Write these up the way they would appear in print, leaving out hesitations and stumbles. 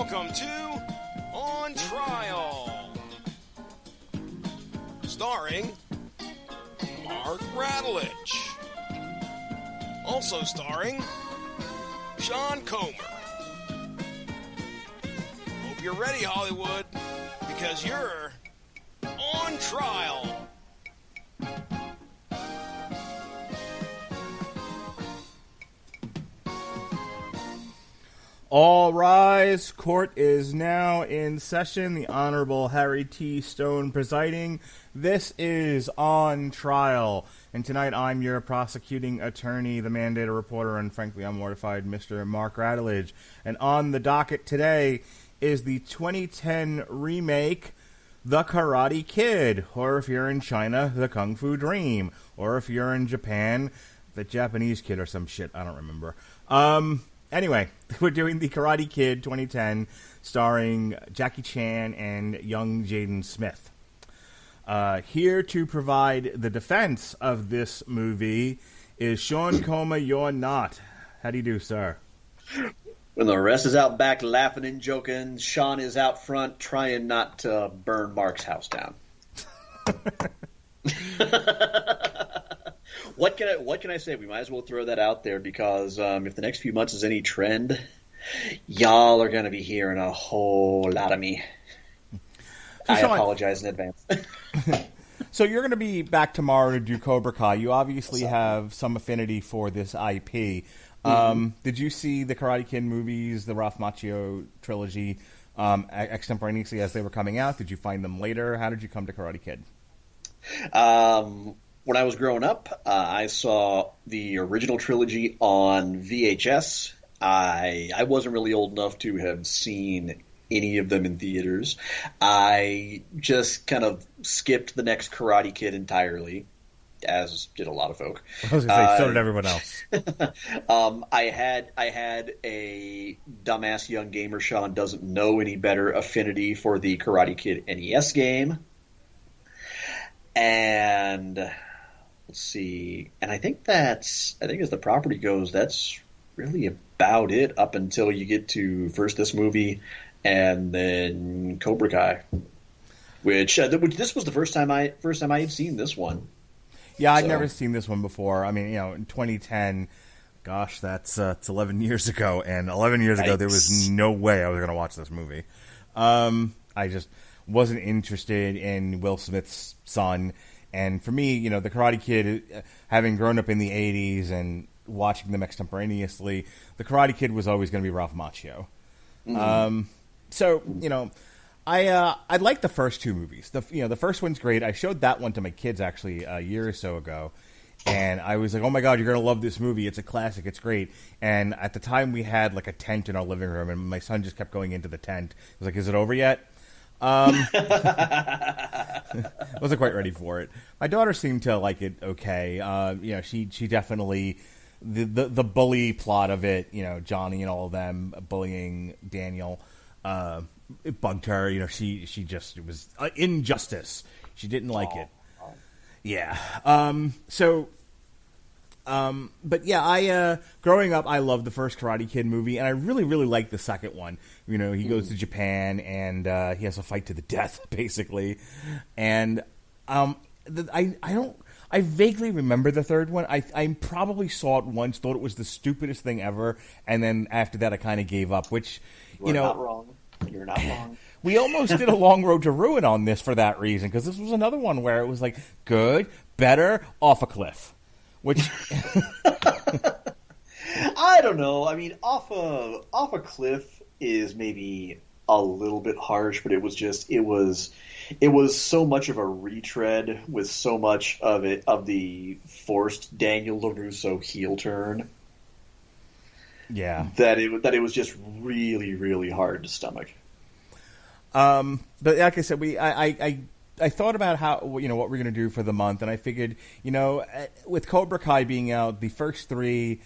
welcome to On Trial, starring Mark Radulich, also starring Sean Comer. Hope you're ready, Hollywood, because you're on trial. All rise. Court is now in session. The Honorable Harry T. Stone presiding. This is On Trial. And tonight I'm your prosecuting attorney, the mandated reporter, and frankly I'm mortified, Mr. Mark Radulich. And on the docket today is the 2010 remake, The Karate Kid. Or if you're in China, The Kung Fu Dream. Or if you're in Japan, The Japanese Kid or some shit. I don't remember. Anyway, we're doing The Karate Kid 2010, starring Jackie Chan and young Jaden Smith. Here to provide the defense of this movie is Sean Comer. You're not. How do you do, sir? When the rest is out back laughing and joking, Sean is out front trying not to burn Mark's house down. What can I say? We might as well throw that out there because if the next few months is any trend, y'all are going to be hearing a whole lot of me. So, Sean, apologize in advance. So you're going to be back tomorrow to do Cobra Kai. You obviously have some affinity for this IP. Did you see the Karate Kid movies, the Ralph Macchio trilogy, extemporaneously as they were coming out? Did you find them later? How did you come to Karate Kid? When I was growing up, I saw the original trilogy on VHS. I wasn't really old enough to have seen any of them in theaters. I just kind of skipped the next Karate Kid entirely, as did a lot of folk. I was going to say, so did everyone else. I had a dumbass young gamer, Sean doesn't know any better, affinity for the Karate Kid NES game. And let's see. And I think as the property goes, that's really about it up until you get to first this movie and then Cobra Kai, which this was the first time I had seen this one. Yeah, I'd never seen this one before. I mean, in 2010, gosh, that's 11 years ago, and 11 years ago there was no way I was going to watch this movie. I just wasn't interested in Will Smith's son. And for me, the Karate Kid, having grown up in the 80s and watching them extemporaneously, the Karate Kid was always going to be Ralph Macchio. Mm-hmm. So, I like the first two movies. The first one's great. I showed that one to my kids, actually, a year or so ago. And I was like, oh, my God, you're going to love this movie. It's a classic. It's great. And at the time, we had, like, a tent in our living room, and my son just kept going into the tent. I was like, is it over yet? Wasn't quite ready for it. My daughter seemed to like it okay. She definitely the bully plot of it. Johnny and all of them bullying Daniel. It bugged her. She just it was injustice. She didn't like it. Yeah. But yeah, I growing up, I loved the first Karate Kid movie, and I really, really liked the second one. He goes to Japan, and he has a fight to the death, basically. And I vaguely remember the third one. I probably saw it once, thought it was the stupidest thing ever, and then after that, I kind of gave up. Which, You're not wrong. You're not wrong. We almost did a Long Road to Ruin on this for that reason, because this was another one where it was like good, better, off a cliff. Which I don't know. I mean, off a cliff is maybe a little bit harsh, but it was so much of a retread with so much of the forced Daniel LaRusso heel turn. Yeah, that it was just really, really hard to stomach. But like I said, I thought about how what we're going to do for the month, and I figured, with Cobra Kai being out, the first three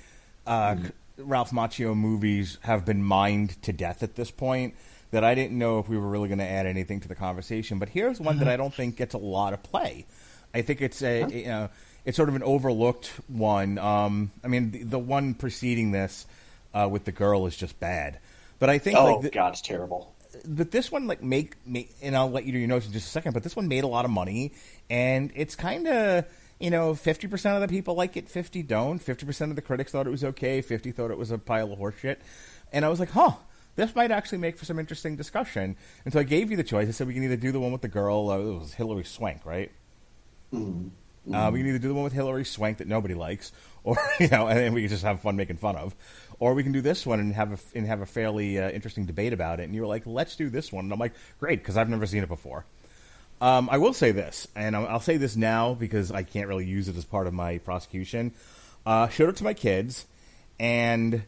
Ralph Macchio movies have been mined to death at this point, that I didn't know if we were really going to add anything to the conversation. But here's one that I don't think gets a lot of play. I think it's it's sort of an overlooked one. I mean, the one preceding this with the girl is just bad. But I think God, it's terrible. But this one make and I'll let you do your notes in just a second. But this one made a lot of money, and it's kind of 50% of the people like it, 50 don't. 50% of the critics thought it was okay. 50 thought it was a pile of horseshit. And I was like, this might actually make for some interesting discussion. And so I gave you the choice. I said we can either do the one with the girl. It was Hilary Swank, right? Mm-hmm. We can either do the one with Hilary Swank that nobody likes, or and then we can just have fun making fun of, or we can do this one and have a fairly interesting debate about it. And you were like, let's do this one, and I'm like, great, because I've never seen it before. I will say this, and I'll say this now because I can't really use it as part of my prosecution. Showed it to my kids, and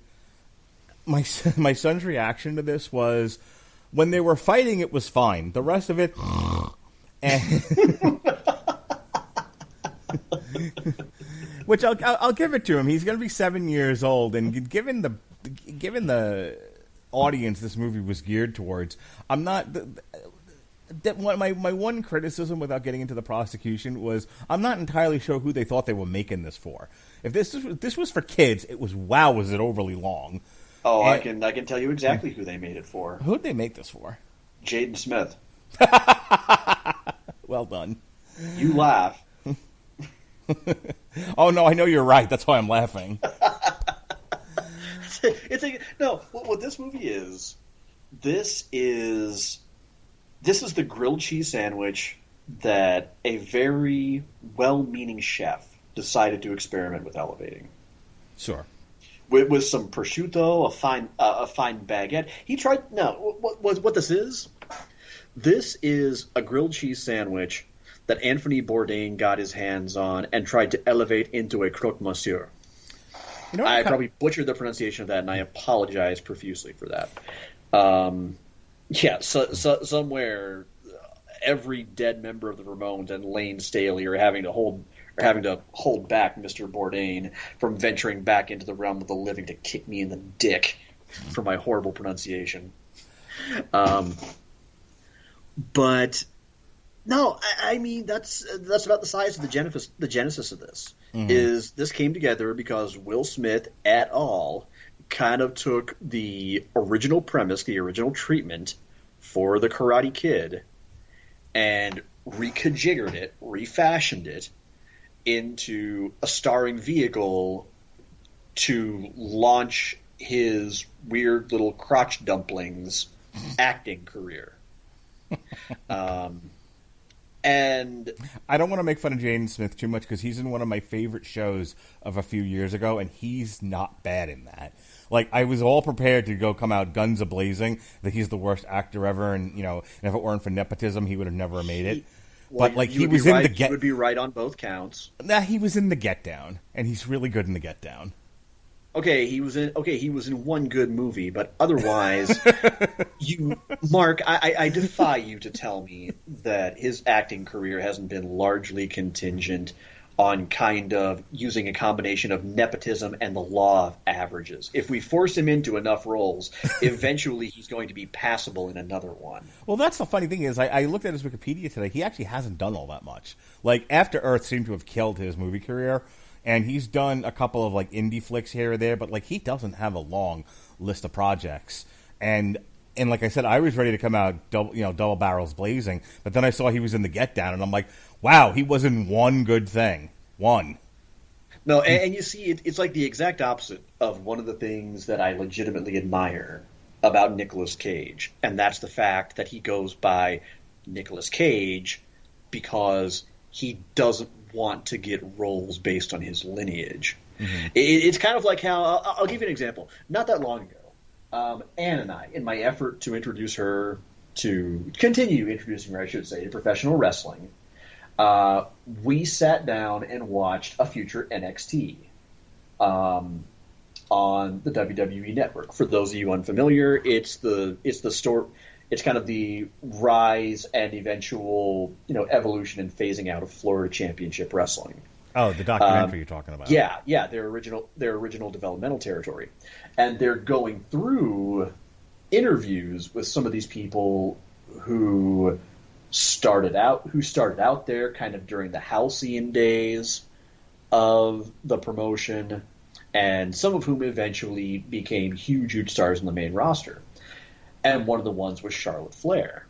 my son's reaction to this was, when they were fighting, it was fine. The rest of it, and which I'll give it to him. He's going to be 7 years old, and given the audience this movie was geared towards, I'm not. My one criticism, without getting into the prosecution, was I'm not entirely sure who they thought they were making this for. If this was for kids, it was was it overly long. Oh, and I can tell you exactly who they made it for. Who'd they make this for? Jaden Smith. Well done. You laugh. Oh no, I know you're right. That's why I'm laughing. What this movie is. This is the grilled cheese sandwich that a very well-meaning chef decided to experiment with elevating. Sure. With some prosciutto, a fine baguette. He tried. No, what this is? This is a grilled cheese sandwich that Anthony Bourdain got his hands on and tried to elevate into a croque monsieur. I probably butchered the pronunciation of that, and I apologize profusely for that. Somewhere every dead member of the Ramones and Lane Staley are having to hold back Mr. Bourdain from venturing back into the realm of the living to kick me in the dick for my horrible pronunciation. But no, I mean that's about the size of the genesis of this. Mm-hmm. Is this came together because Will Smith et al. Kind of took the original premise, the original treatment for the Karate Kid, and refashioned it into a starring vehicle to launch his weird little crotch dumplings acting career. And I don't want to make fun of Jaden Smith too much because he's in one of my favorite shows of a few years ago, and he's not bad in that. Like, I was all prepared to come out guns a-blazing that he's the worst actor ever, and if it weren't for nepotism, he would have never made it. Well, but he was in the Get. You would be right on both counts. Nah, he was in the Get Down, and he's really good in the Get Down. Okay, he was in one good movie, but otherwise, Mark, I defy you to tell me that his acting career hasn't been largely contingent on kind of using a combination of nepotism and the law of averages. If we force him into enough roles, eventually he's going to be passable in another one. Well, that's the funny thing is, I looked at his Wikipedia today. He actually hasn't done all that much. Like, After Earth seemed to have killed his movie career. And he's done a couple of indie flicks here or there, but he doesn't have a long list of projects. And like I said, I was ready to come out double barrels blazing, but then I saw he was in the Get Down, and I'm like, wow, he was in one good thing. One. No, and you see, it's like the exact opposite of one of the things that I legitimately admire about Nicolas Cage, and that's the fact that he goes by Nicolas Cage because he doesn't want to get roles based on his lineage. Mm-hmm. It's kind of like how I'll give you an example. Not that long ago, Anne and I, in my effort to introduce her to continue introducing her, I should say, to professional wrestling, we sat down and watched a future NXT on the WWE Network. For those of you unfamiliar, it's kind of the rise and eventual, evolution and phasing out of Florida Championship Wrestling. Oh, the documentary you're talking about. Yeah, their original developmental territory. And they're going through interviews with some of these people who started out there kind of during the halcyon days of the promotion, and some of whom eventually became huge stars in the main roster. and one of the ones was Charlotte Flair.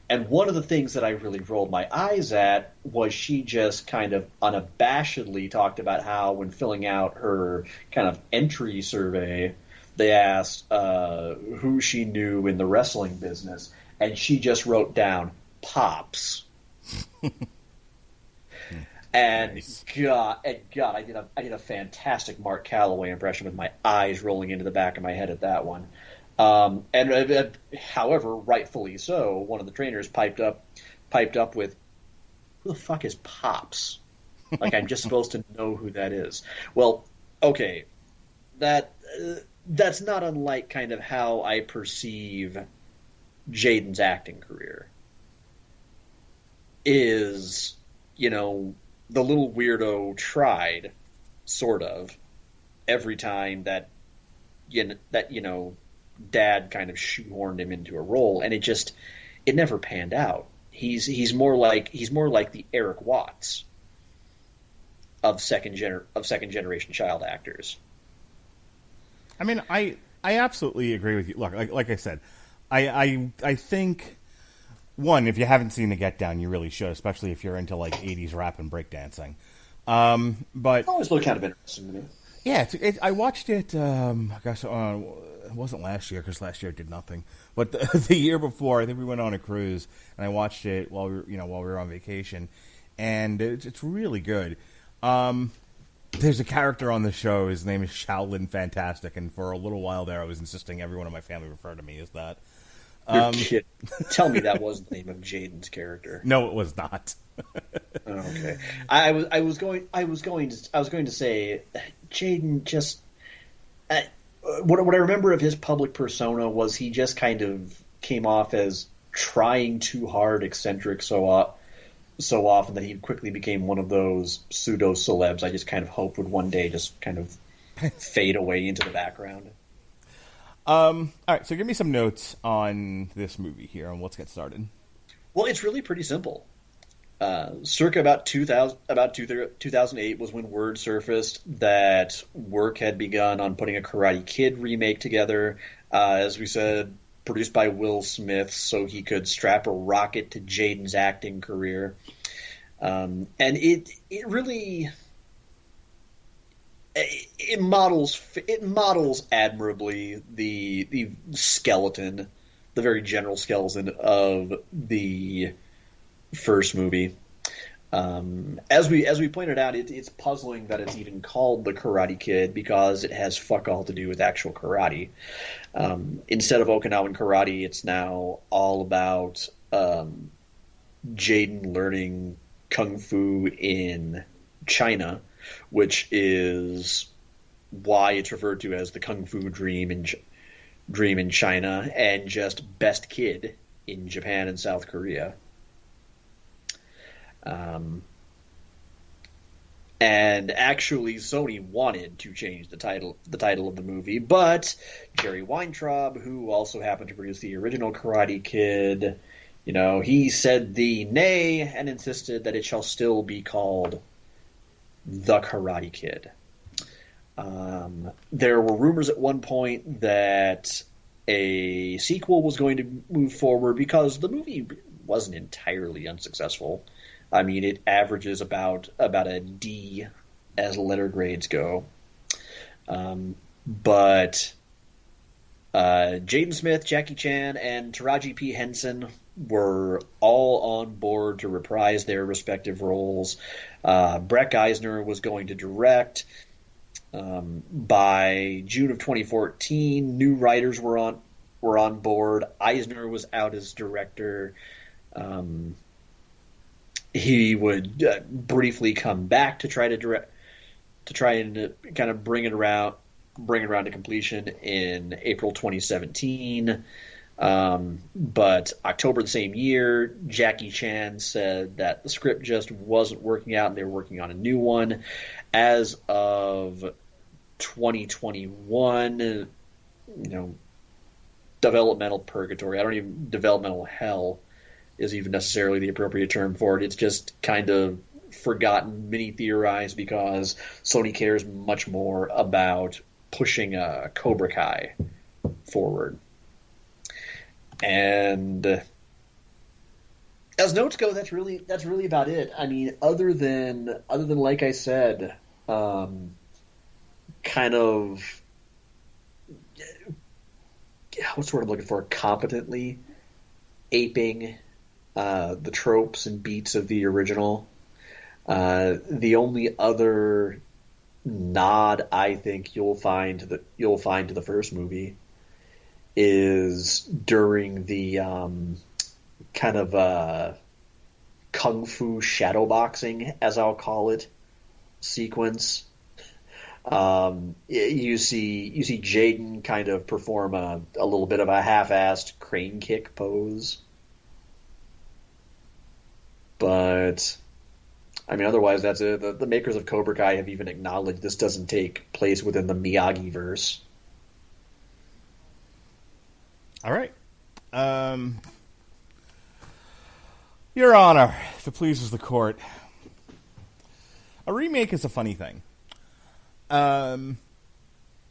And one of the things that I really rolled my eyes at was she just kind of unabashedly talked about how when filling out her kind of entry survey, they asked who she knew in the wrestling business, and she just wrote down Pops. And Nice. God, I did a fantastic Mark Calloway impression with my eyes rolling into the back of my head at that one. However, rightfully so, one of the trainers piped up with, "Who the fuck is Pops? Like, I'm just supposed to know who that is." Well, okay, that's not unlike kind of how I perceive Jaden's acting career. Is, the little weirdo tried, sort of, every time that Dad kind of shoehorned him into a role, and it never panned out. He's more like the Eric Watts of second generation child actors. I mean, I absolutely agree with you. Look, like I said, I think, one, if you haven't seen The Get Down, you really should, especially if you're into like 80s rap and breakdancing. But It's always looked kind of interesting to me. yeah, I watched it. It wasn't last year because last year it did nothing. But the year before, I think we went on a cruise, and I watched it while we were on vacation, and it's really good. There's a character on the show. His name is Shaolin Fantastic, and for a little while there, I was insisting everyone in my family refer to me as that. You're kidding. Tell me that was the name of Jaden's character. No, it was not. Oh, okay. I was going to say Jaden just what I remember of his public persona was he just kind of came off as trying too hard, eccentric so often that he quickly became one of those pseudo celebs I just kind of hoped would one day just kind of fade away into the background. All right, so give me some notes on this movie here, and let's get started. Well, it's really pretty simple. Circa about 2008 was when word surfaced that work had begun on putting a Karate Kid remake together. As we said, produced by Will Smith, so he could strap a rocket to Jaden's acting career. And it really it models admirably the skeleton, the very general skeleton of the first movie. As we pointed out, it's puzzling that it's even called The Karate Kid because it has fuck all to do with actual karate. Instead of Okinawan karate, it's now all about Jaden learning kung fu in China, which is why it's referred to as the Kung Fu Dream in China, and just Best Kid in Japan and South Korea. And actually, Sony wanted to change the title of the movie, but Jerry Weintraub, who also happened to produce the original Karate Kid, he said the nay and insisted that it shall still be called The Karate Kid. There were rumors at one point that a sequel was going to move forward because the movie wasn't entirely unsuccessful. I mean, it averages about a D as letter grades go. But Jaden Smith, Jackie Chan, and Taraji P. Henson were all on board to reprise their respective roles. Breck Eisner was going to direct. By June of 2014, new writers were on board. Eisner was out as director. He would briefly come back to try and kind of bring it around to completion in April 2017. But October the same year, Jackie Chan said that the script just wasn't working out and they were working on a new one. As of 2021, developmental purgatory. Developmental hell is even necessarily the appropriate term for it. It's just kind of forgotten, mini theorized, because Sony cares much more about pushing Cobra Kai forward. And as notes go, that's really about it. I mean, other than like I said, kind of what's the word I'm looking for? Competently aping the tropes and beats of the original. The only other nod I think you'll find to the first movie is during the kind of kung fu shadowboxing, as I'll call it, sequence. You see Jaden kind of perform a little bit of a half-assed crane kick pose, but I mean, otherwise, that's it. The makers of Cobra Kai have even acknowledged this doesn't take place within the Miyagi verse. All right. Your Honor, if it pleases the court, a remake is a funny thing.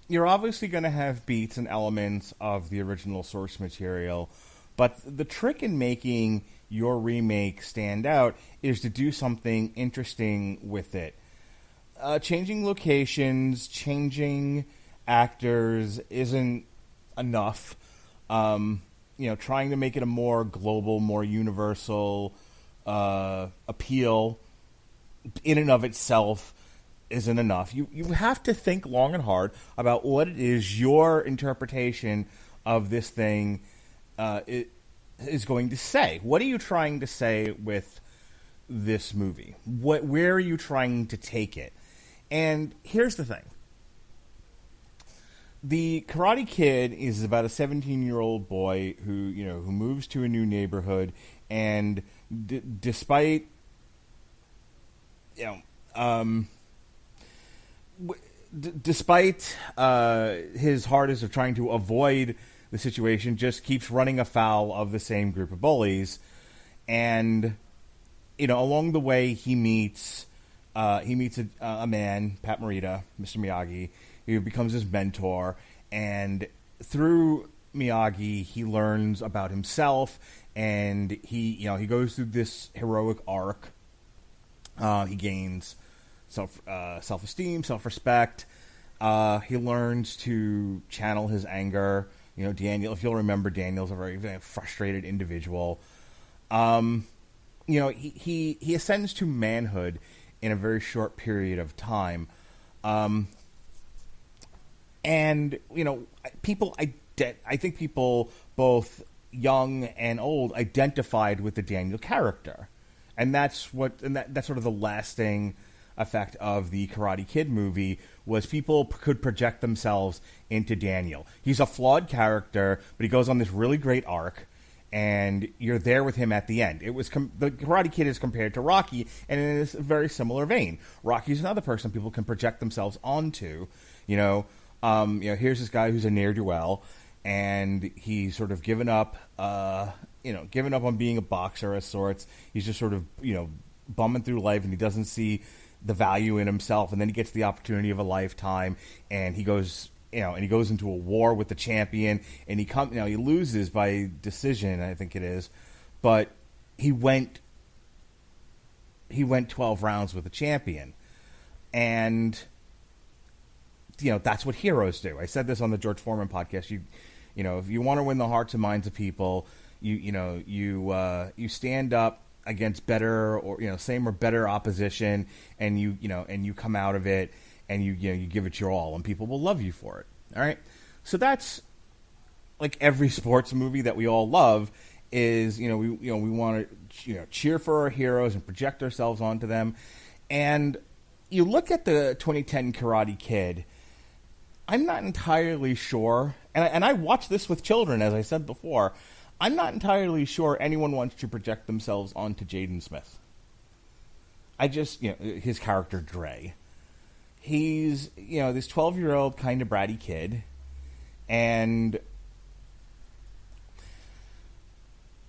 You're obviously going to have beats and elements of the original source material, but the trick in making your remake stand out is to do something interesting with it. Changing locations, changing actors isn't enough. Trying to make it a more global, more universal appeal in and of itself isn't enough. You have to think long and hard about what it is your interpretation of this thing is going to say. What are you trying to say with this movie? Where are you trying to take it? And here's the thing. The Karate Kid is about a 17-year-old boy who moves to a new neighborhood, and despite his hardest of trying to avoid the situation, just keeps running afoul of the same group of bullies. And along the way he meets a man, Pat Morita, Mr. Miyagi, who becomes his mentor, and through Miyagi he learns about himself, and he goes through this heroic arc. He gains self-esteem, self-respect. He learns to channel his anger. Daniel, if you'll remember, Daniel's a very, very frustrated individual. He ascends to manhood in a very short period of time. And I think people, both young and old, identified with the Daniel character. And that's sort of the lasting effect of the Karate Kid movie, was people could project themselves into Daniel. He's a flawed character, but he goes on this really great arc, and you're there with him at the end. It was the Karate Kid is compared to Rocky, and in a very similar vein. Rocky's another person people can project themselves onto. Here's this guy who's a ne'er-do-well, and he's sort of given up on being a boxer of sorts. He's just sort of, bumming through life, and he doesn't see the value in himself. And then he gets the opportunity of a lifetime, and he goes into a war with the champion, and he loses by decision, I think it is, but he went 12 rounds with the champion. And that's what heroes do. I said this on the George Foreman podcast. If you want to win the hearts and minds of people, you stand up against better or same or better opposition, and you come out of it, and you give it your all, and people will love you for it. All right, so that's like every sports movie that we all love. Is we want to cheer for our heroes and project ourselves onto them. And you look at the 2010 Karate Kid. I'm not entirely sure, and I watched this with children, as I said before. I'm not entirely sure anyone wants to project themselves onto Jaden Smith. His character Dre. He's, this 12-year-old kind of bratty kid, and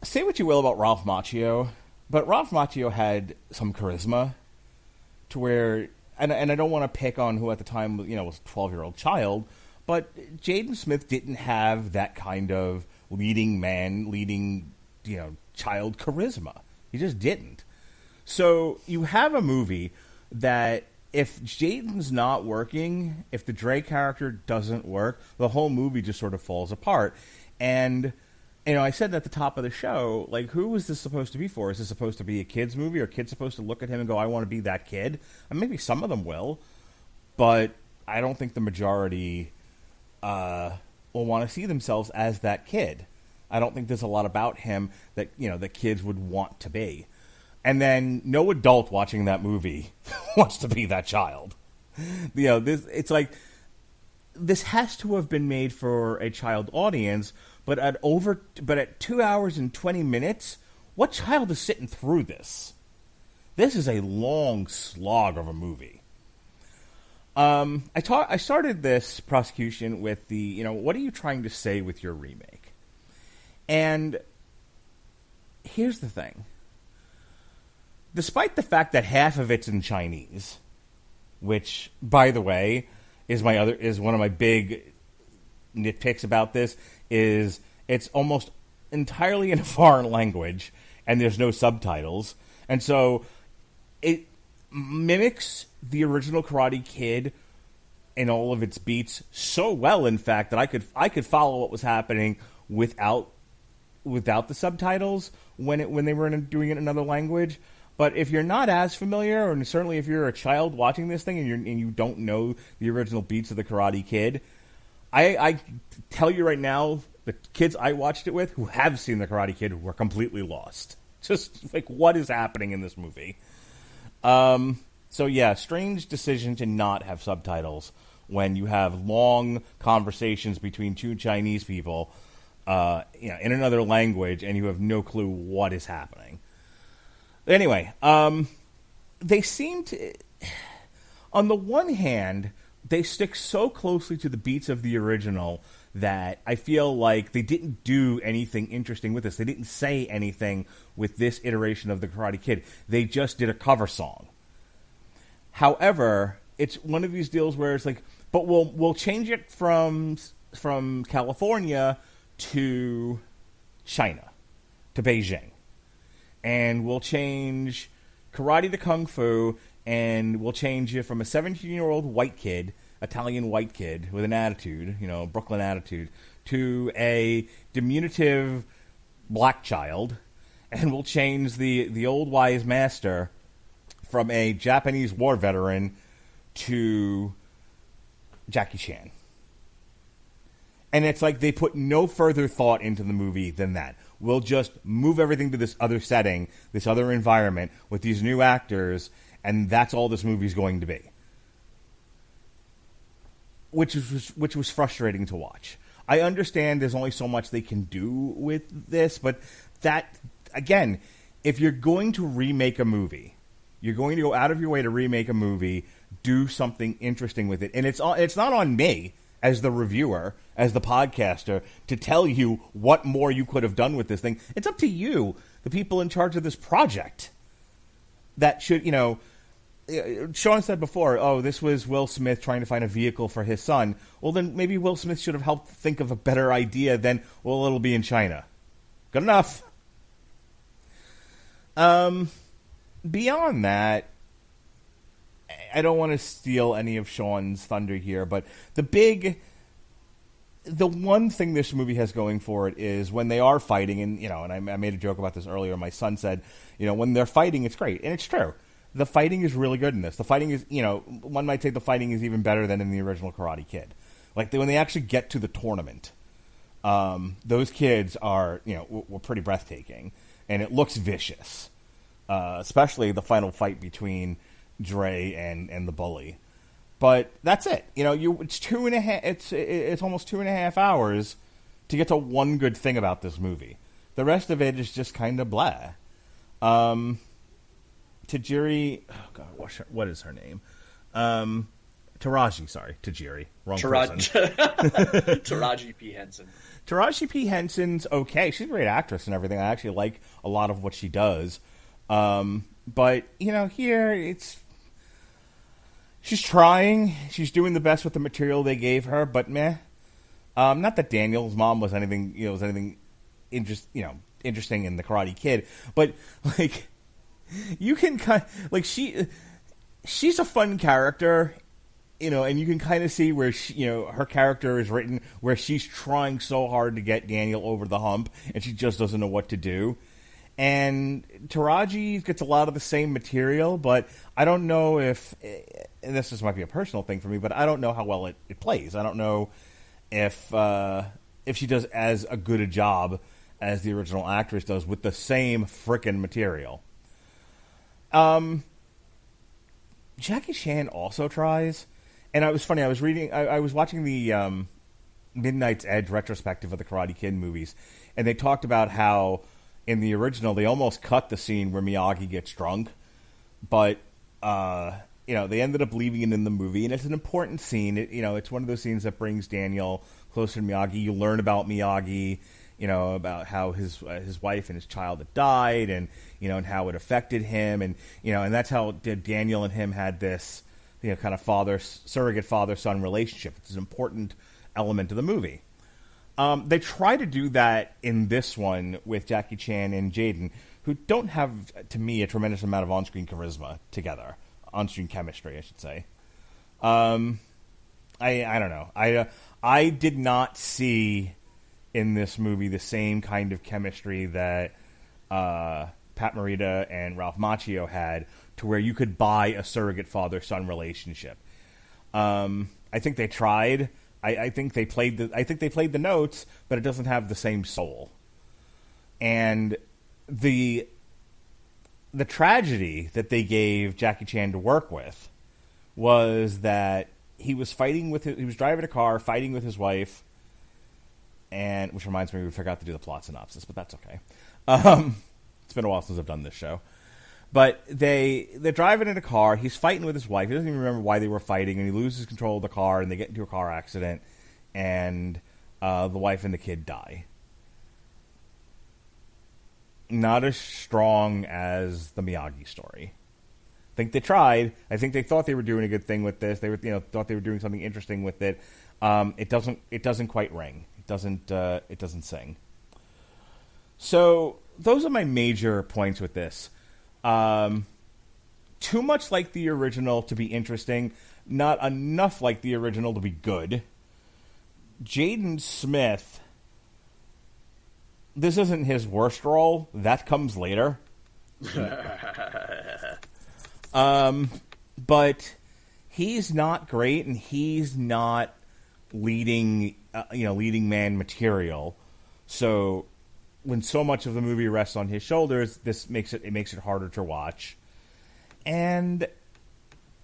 say what you will about Ralph Macchio, but Ralph Macchio had some charisma to where, and I don't want to pick on who at the time, was a 12-year-old child, but Jaden Smith didn't have that kind of leading child charisma. He just didn't. So you have a movie that if Jaden's not working, if the Dre character doesn't work, the whole movie just sort of falls apart. And, I said at the top of the show, like, who is this supposed to be for? Is this supposed to be a kid's movie? Are kids supposed to look at him and go, I want to be that kid? And maybe some of them will, but I don't think the majority will want to see themselves as that kid. I don't think there's a lot about him that, that kids would want to be. And then no adult watching that movie wants to be that child. It's like, this has to have been made for a child audience, but at 2 hours and 20 minutes, what child is sitting through this? This is a long slog of a movie. I started this prosecution with what are you trying to say with your remake? And here's the thing. Despite the fact that half of it's in Chinese, which, by the way, is one of my big nitpicks about this, is it's almost entirely in a foreign language and there's no subtitles. And so it mimics the original Karate Kid in all of its beats so well, in fact, that I could follow what was happening without the subtitles when they were doing it in another language. But if you're not as familiar, and certainly if you're a child watching this thing and you don't know the original beats of the Karate Kid, I tell you right now, the kids I watched it with who have seen the Karate Kid were completely lost. Just like, what is happening in this movie? So yeah, strange decision to not have subtitles when you have long conversations between two Chinese people, in another language, and you have no clue what is happening. Anyway, they seem to, on the one hand, they stick so closely to the beats of the original that I feel like they didn't do anything interesting with this. They didn't say anything with this iteration of the Karate Kid. They just did a cover song. However, it's one of these deals where it's like, but we'll change it from California to China, to Beijing. And we'll change karate to kung fu, and we'll change it from a 17-year-old white kid, Italian white kid with an attitude, Brooklyn attitude, to a diminutive black child, and we'll change the old wise master from a Japanese war veteran to Jackie Chan. And it's like they put no further thought into the movie than that. We'll just move everything to this other setting, this other environment with these new actors, and that's all this movie's going to be. Which was frustrating to watch. I understand there's only so much they can do with this, but that, again, if you're going to remake a movie, you're going to go out of your way to remake a movie, do something interesting with it. And it's not on me, as the reviewer, as the podcaster, to tell you what more you could have done with this thing. It's up to you, the people in charge of this project. That should, Sean said before, this was Will Smith trying to find a vehicle for his son. Well, then maybe Will Smith should have helped think of a better idea than, it'll be in China. Good enough. Beyond that, I don't want to steal any of Sean's thunder here, but the one thing this movie has going for it is when they are fighting, and I made a joke about this earlier. My son said, when they're fighting, it's great, and it's true. The fighting is really good in this. The fighting is, one might say the fighting is even better than in the original Karate Kid. Like when they actually get to the tournament, those kids are, were pretty breathtaking, and it looks vicious. Especially the final fight between Dre and the bully. But that's it. It's 2.5. It's almost 2.5 hours to get to one good thing about this movie. The rest of it is just kind of blah. Tajiri, oh God, what is her name? Taraji, sorry, Tajiri, wrong person. Taraji P. Henson. Taraji P. Henson's okay. She's a great actress and everything. I actually like a lot of what she does. But here she's trying. She's doing the best with the material they gave her, but meh. Not that Daniel's mom was anything, interesting in the Karate Kid, but like you can like she's a fun character, and you can kind of see where her character is written where she's trying so hard to get Daniel over the hump, and she just doesn't know what to do. And Taraji gets a lot of the same material, but I don't know if, and this just might be a personal thing for me, but I don't know how well it plays. I don't know if she does as a good a job as the original actress does with the same frickin' material. Jackie Chan also tries, and it was funny. I was watching the Midnight's Edge retrospective of the Karate Kid movies, and they talked about how in the original they almost cut the scene where Miyagi gets drunk, but they ended up leaving it in the movie, and it's an important scene. It's one of those scenes that brings Daniel closer to Miyagi. You learn about Miyagi, about how his wife and his child had died, and and how it affected him, and that's how Daniel and him had this kind of surrogate father-son relationship. It's an important element of the movie. They try to do that in this one with Jackie Chan and Jaden, who don't have, to me, a tremendous amount of on-screen charisma together. On-screen chemistry, I should say. I don't know. I did not see in this movie the same kind of chemistry that Pat Morita and Ralph Macchio had, to where you could buy a surrogate father-son relationship. I think they tried. I think they played the notes, but it doesn't have the same soul. And the tragedy that they gave Jackie Chan to work with was that he was driving a car, fighting with his wife, and which reminds me, we forgot to do the plot synopsis, but that's okay. It's been a while since I've done this show. But they're driving in a car. He's fighting with his wife. He doesn't even remember why they were fighting, and he loses control of the car, and they get into a car accident, and the wife and the kid die. Not as strong as the Miyagi story. I think they tried. I think they thought they were doing a good thing with this. They were, thought they were doing something interesting with it. It doesn't quite ring. It doesn't sing. So those are my major points with this. Too much like the original to be interesting, not enough like the original to be good. Jaden Smith, this isn't his worst role. That comes later. But he's not great, and he's not leading man material. So when so much of the movie rests on his shoulders, this makes it harder to watch. And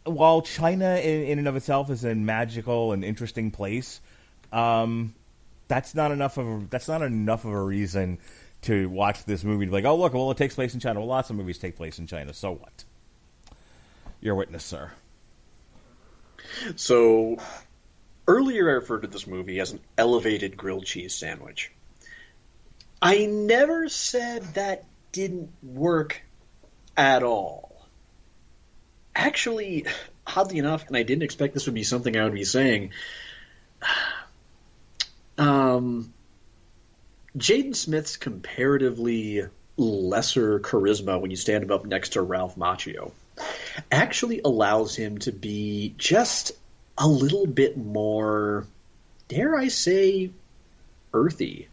while China in and of itself is a magical and interesting place, that's not enough of a reason to watch this movie to be like, oh look, well it takes place in China. Well, lots of movies take place in China. So what? You're a witness, sir. So earlier I referred to this movie as an elevated grilled cheese sandwich. I never said that didn't work at all. Actually, oddly enough, and I didn't expect this would be something I would be saying, Jaden Smith's comparatively lesser charisma when you stand him up next to Ralph Macchio actually allows him to be just a little bit more, dare I say, earthy.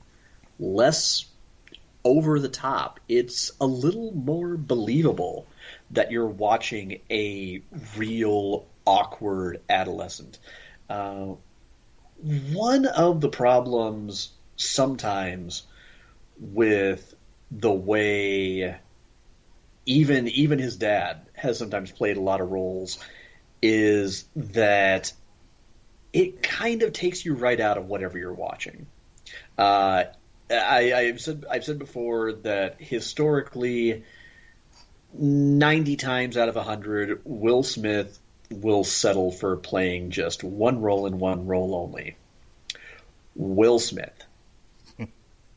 Less over the top. It's a little more believable that you're watching a real awkward adolescent. One of the problems sometimes with the way even his dad has sometimes played a lot of roles is that it kind of takes you right out of whatever you're watching. I've said before that historically, 90 times out of 100, Will Smith will settle for playing just one role and one role only. Will Smith.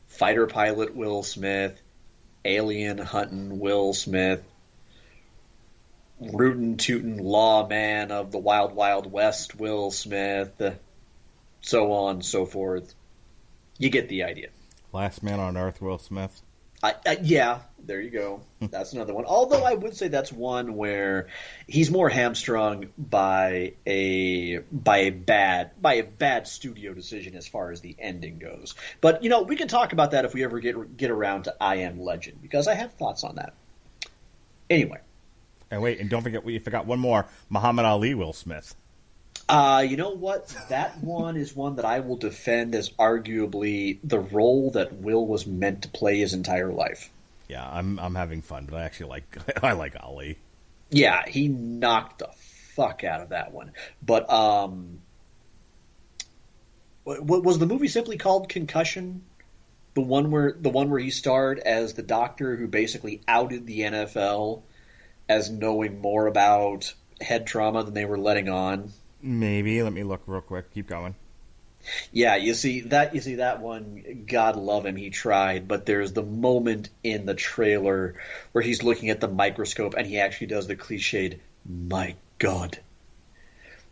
Fighter pilot Will Smith. Alien hunting Will Smith. Rootin' tootin' lawman of the Wild Wild West Will Smith. so on, so forth. You get the idea. Last Man on Earth, Will Smith. Yeah, there you go. That's another one. Although I would say that's one where he's more hamstrung by a bad studio decision as far as the ending goes. But we can talk about that if we ever get around to I Am Legend, because I have thoughts on that. Anyway. And wait, and don't forget, we forgot one more. Muhammad Ali, Will Smith. You know what? That one is one that I will defend as arguably the role that Will was meant to play his entire life. Yeah, I'm having fun, but I actually I like Ali. Yeah, he knocked the fuck out of that one. But what was the movie simply called Concussion? The one where he starred as the doctor who basically outed the NFL as knowing more about head trauma than they were letting on. Maybe. Let me look real quick. Keep going. Yeah, you see that one, God love him, he tried, but there's the moment in the trailer where he's looking at the microscope and he actually does the cliched, "My God."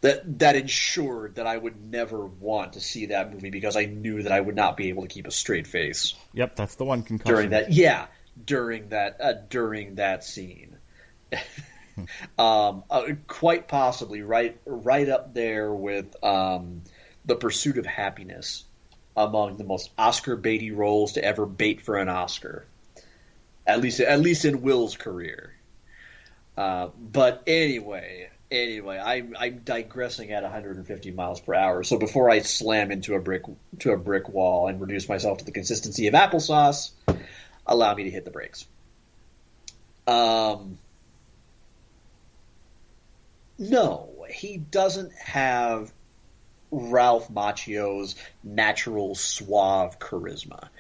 That ensured that I would never want to see that movie because I knew that I would not be able to keep a straight face. Yep, that's the one. Concussion. During that scene. Quite possibly right up there with The Pursuit of Happiness, among the most Oscar baity roles to ever bait for an Oscar, at least in Will's career. But anyway, I'm digressing at 150 miles per hour. So before I slam into a brick wall and reduce myself to the consistency of applesauce, allow me to hit the brakes. No, he doesn't have Ralph Macchio's natural suave charisma,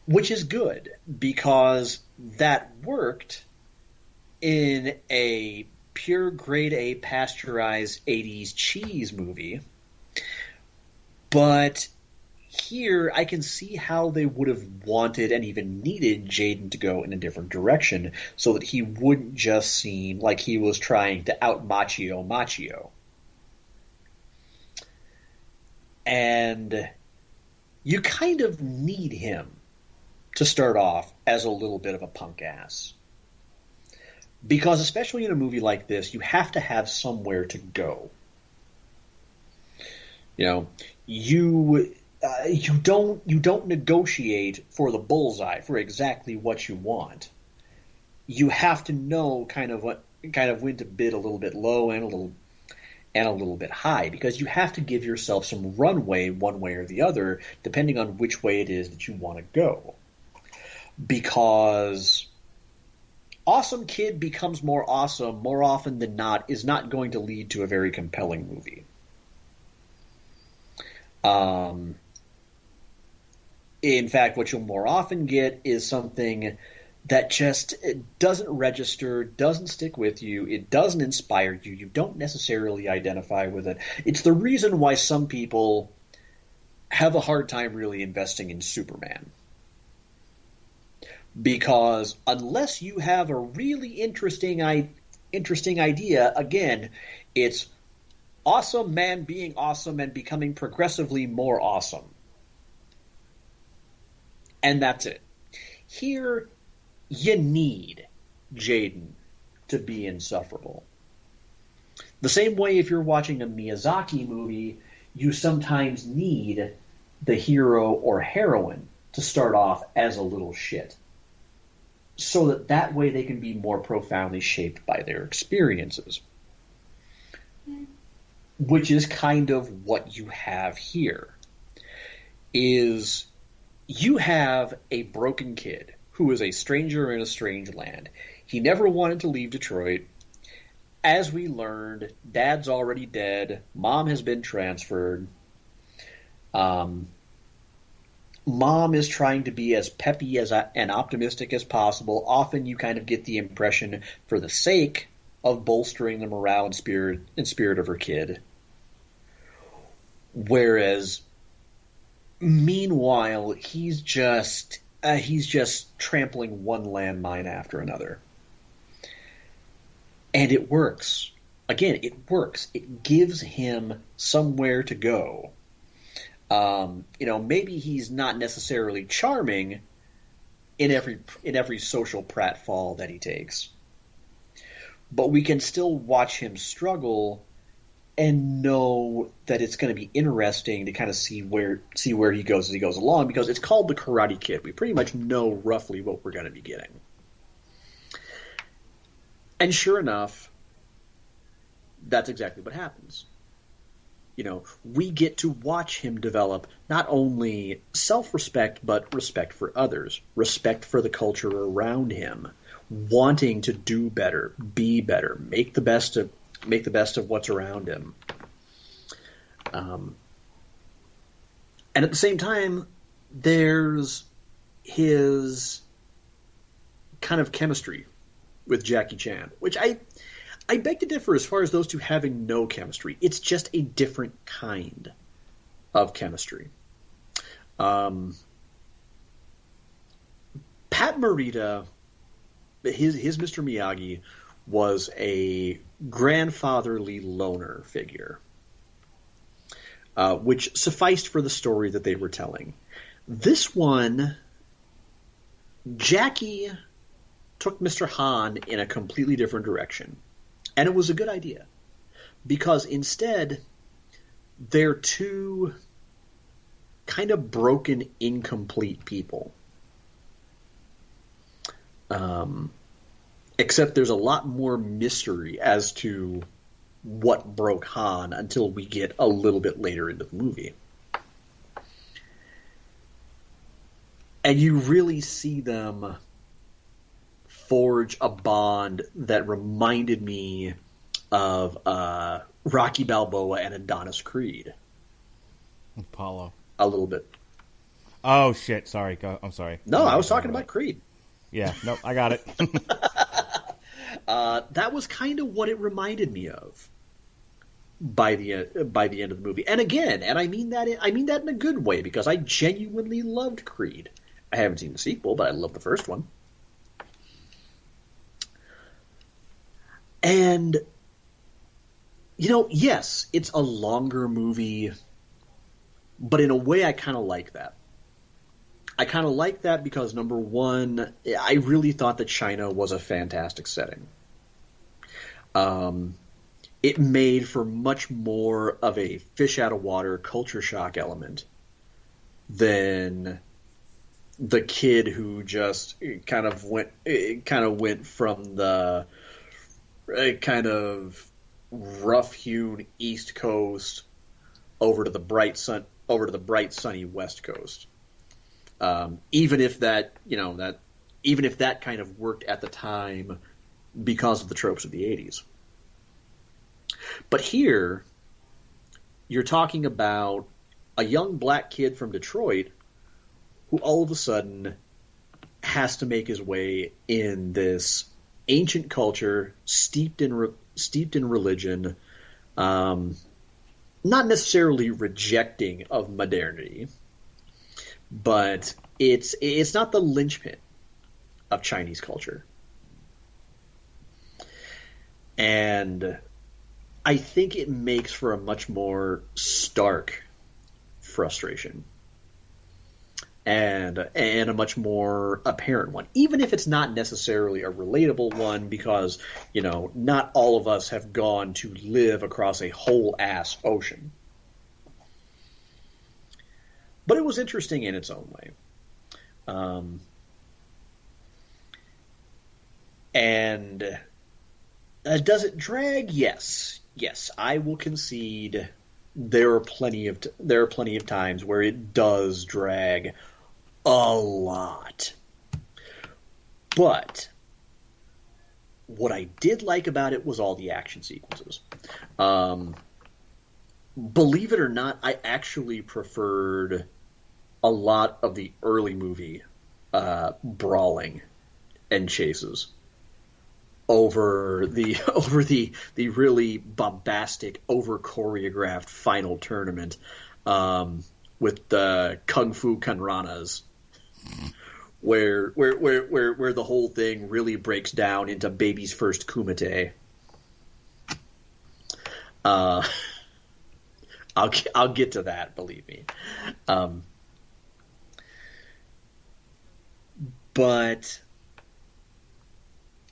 which is good because that worked in a pure grade A pasteurized 80s cheese movie. But here I can see how they would have wanted and even needed Jaden to go in a different direction so that he wouldn't just seem like he was trying to out Macchio. And you kind of need him to start off as a little bit of a punk ass. Because especially in a movie like this, you have to have somewhere to go. You don't negotiate for the bullseye for exactly what you want. You have to know kind of when to bid a little bit low and a little bit high, because you have to give yourself some runway one way or the other, depending on which way it is that you want to go. Because awesome kid becomes more awesome more often than not is not going to lead to a very compelling movie. In fact, what you'll more often get is something that just doesn't register, doesn't stick with you, it doesn't inspire you, you don't necessarily identify with it. It's the reason why some people have a hard time really investing in Superman. Because unless you have a really interesting idea, again, it's awesome man being awesome and becoming progressively more awesome. And that's it. Here, you need Jaden to be insufferable. The same way if you're watching a Miyazaki movie, you sometimes need the hero or heroine to start off as a little shit. So that way they can be more profoundly shaped by their experiences. Which is kind of what you have here. Is you have a broken kid who is a stranger in a strange land. He never wanted to leave Detroit. As we learned, Dad's already dead. Mom has been transferred. Mom is trying to be as peppy and optimistic as possible. Often you kind of get the impression for the sake of bolstering the morale and spirit of her kid. Whereas, meanwhile, he's just trampling one landmine after another. And it works. Again, it works. It gives him somewhere to go. Maybe he's not necessarily charming in every social pratfall that he takes, but we can still watch him struggle and know that it's going to be interesting to kind of see where he goes as he goes along, because it's called The Karate Kid. We pretty much know roughly what we're going to be getting. And sure enough, that's exactly what happens. We get to watch him develop not only self-respect, but respect for others, respect for the culture around him, wanting to do better, be better, make the best of what's around him. And at the same time, there's his kind of chemistry with Jackie Chan, which I beg to differ as far as those two having no chemistry. It's just a different kind of chemistry. Pat Morita, his Mr. Miyagi, was a grandfatherly loner figure, which sufficed for the story that they were telling. This one, Jackie took Mr. Han in a completely different direction. And it was a good idea, because instead they're two kind of broken, incomplete people. Except there's a lot more mystery as to what broke Han until we get a little bit later into the movie. And you really see them forge a bond that reminded me of Rocky Balboa and Adonis Creed. Apollo. A little bit. Oh, shit. Sorry. I'm sorry. No, I was talking about Creed. Yeah. No, I got it. That was kind of what it reminded me of by the end of the movie. And again, and I mean that in a good way, because I genuinely loved Creed. I haven't seen the sequel, but I love the first one. And, yes, it's a longer movie, but in a way I kind of like that. I kind of like that because, number one, I really thought that China was a fantastic setting. It made for much more of a fish-out-of-water culture shock element than the kid who just kind of went from the kind of rough-hewn East Coast over to the bright sunny West Coast. Even if that kind of worked at the time because of the tropes of the 80s. But here, you're talking about a young black kid from Detroit who all of a sudden has to make his way in this ancient culture, steeped in religion, not necessarily rejecting of modernity, but it's not the linchpin of Chinese culture. And I think it makes for a much more stark frustration and a much more apparent one, even if it's not necessarily a relatable one, because, not all of us have gone to live across a whole ass ocean. But it was interesting in its own way. And does it drag? Yes, I will concede there are plenty of times where it does drag a lot. But what I did like about it was all the action sequences. Believe it or not, I actually preferred a lot of the early movie brawling and chases over the really bombastic, over choreographed final tournament with the Kung Fu Kanranas, where the whole thing really breaks down into baby's first kumite. I'll get to that, believe me. But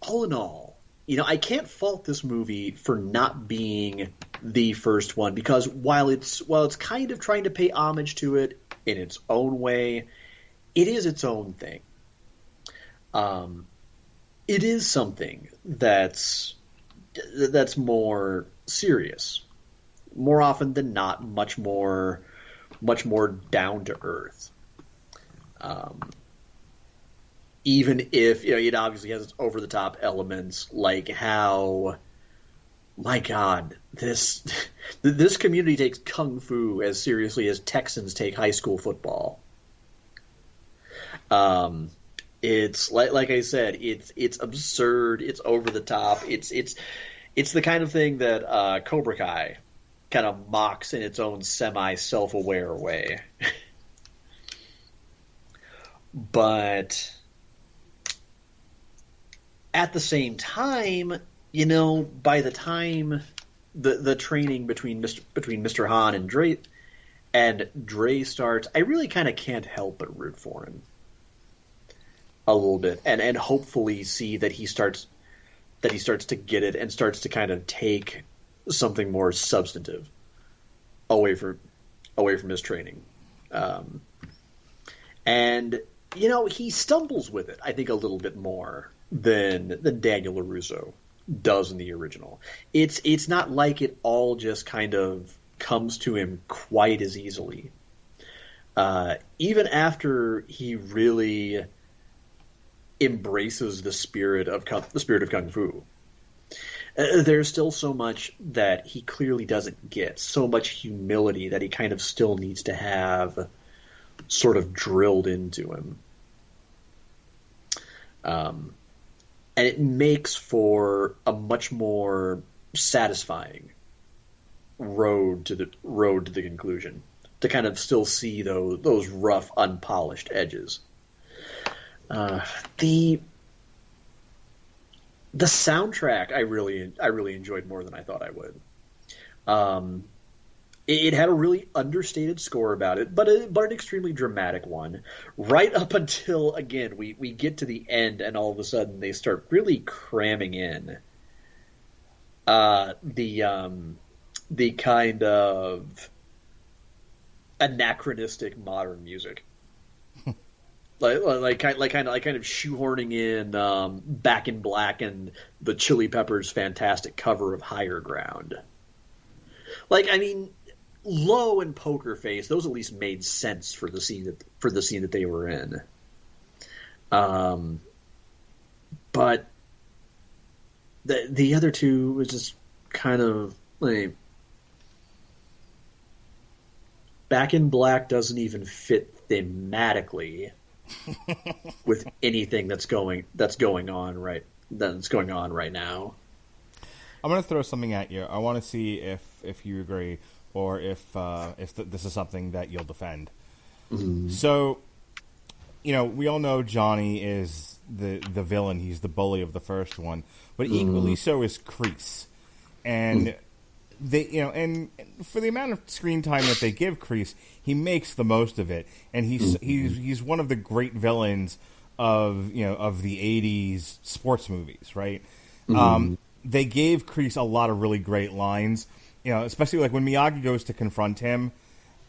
all in all, I can't fault this movie for not being the first one, because while it's kind of trying to pay homage to it in its own way, it is its own thing. It is something that's more serious, more often than not, much more down to earth. Even if it obviously has its over the top elements, like how, my God, this community takes kung fu as seriously as Texans take high school football. It's like I said, it's absurd, it's over the top, it's the kind of thing that Cobra Kai kind of mocks in its own semi self-aware way. But at the same time, by the time the training between Mr. Han and Dre starts, I really kind of can't help but root for him a little bit, and hopefully see that he starts to get it and starts to kind of take something more substantive away from his training. And he stumbles with it, I think, a little bit more than Daniel LaRusso does in the original. It's not like it all just kind of comes to him quite as easily. Even after he really embraces the spirit of kung fu, there's still so much that he clearly doesn't get, so much humility that he kind of still needs to have sort of drilled into him. And it makes for a much more satisfying road to the conclusion, to kind of still see those rough, unpolished edges. The soundtrack I really enjoyed more than I thought I would. It had a really understated score about it, but an extremely dramatic one. Right up until, again, we get to the end, and all of a sudden they start really cramming in the kind of anachronistic modern music. like kind of shoehorning in Back in Black and the Chili Peppers' fantastic cover of Higher Ground. Low and Poker Face, those at least made sense for the scene that they were in. But the other two was just kind of like, Back in Black doesn't even fit thematically with anything that's going on right now. I'm going to throw something at you. I want to see if you agree, or if this is something that you'll defend. Mm-hmm. So, we all know Johnny is the villain. He's the bully of the first one, but equally so is Kreese. And they, and for the amount of screen time that they give Kreese, he makes the most of it. And he's one of the great villains of the '80s sports movies, right? They gave Kreese a lot of really great lines. Especially like when Miyagi goes to confront him,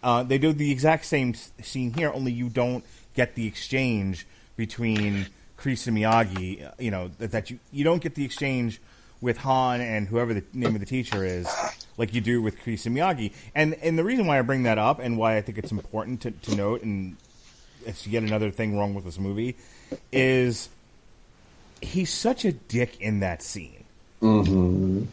they do the exact same scene here, only you don't get the exchange between Kreese and Miyagi. That you don't get the exchange with Han and whoever the name of the teacher is, like you do with Kreese and Miyagi. And the reason why I bring that up and why I think it's important to note, and it's yet another thing wrong with this movie, is he's such a dick in that scene. Mm-hmm.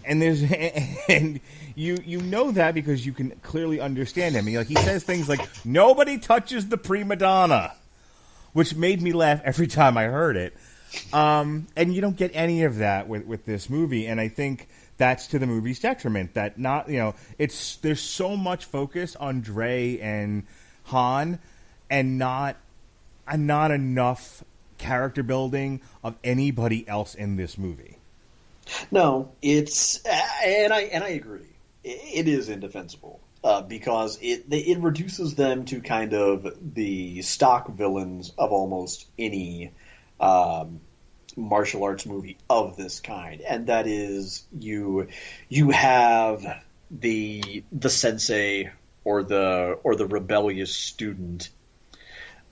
And you know that because you can clearly understand him. He says things like, "Nobody touches the prima donna," which made me laugh every time I heard it. And you don't get any of that with this movie, and I think that's to the movie's detriment. That there's so much focus on Dre and Han, and not enough character building of anybody else in this movie. No, it's and I agree. It is indefensible. because it reduces them to kind of the stock villains of almost any martial arts movie of this kind, and that is you have the sensei or the rebellious student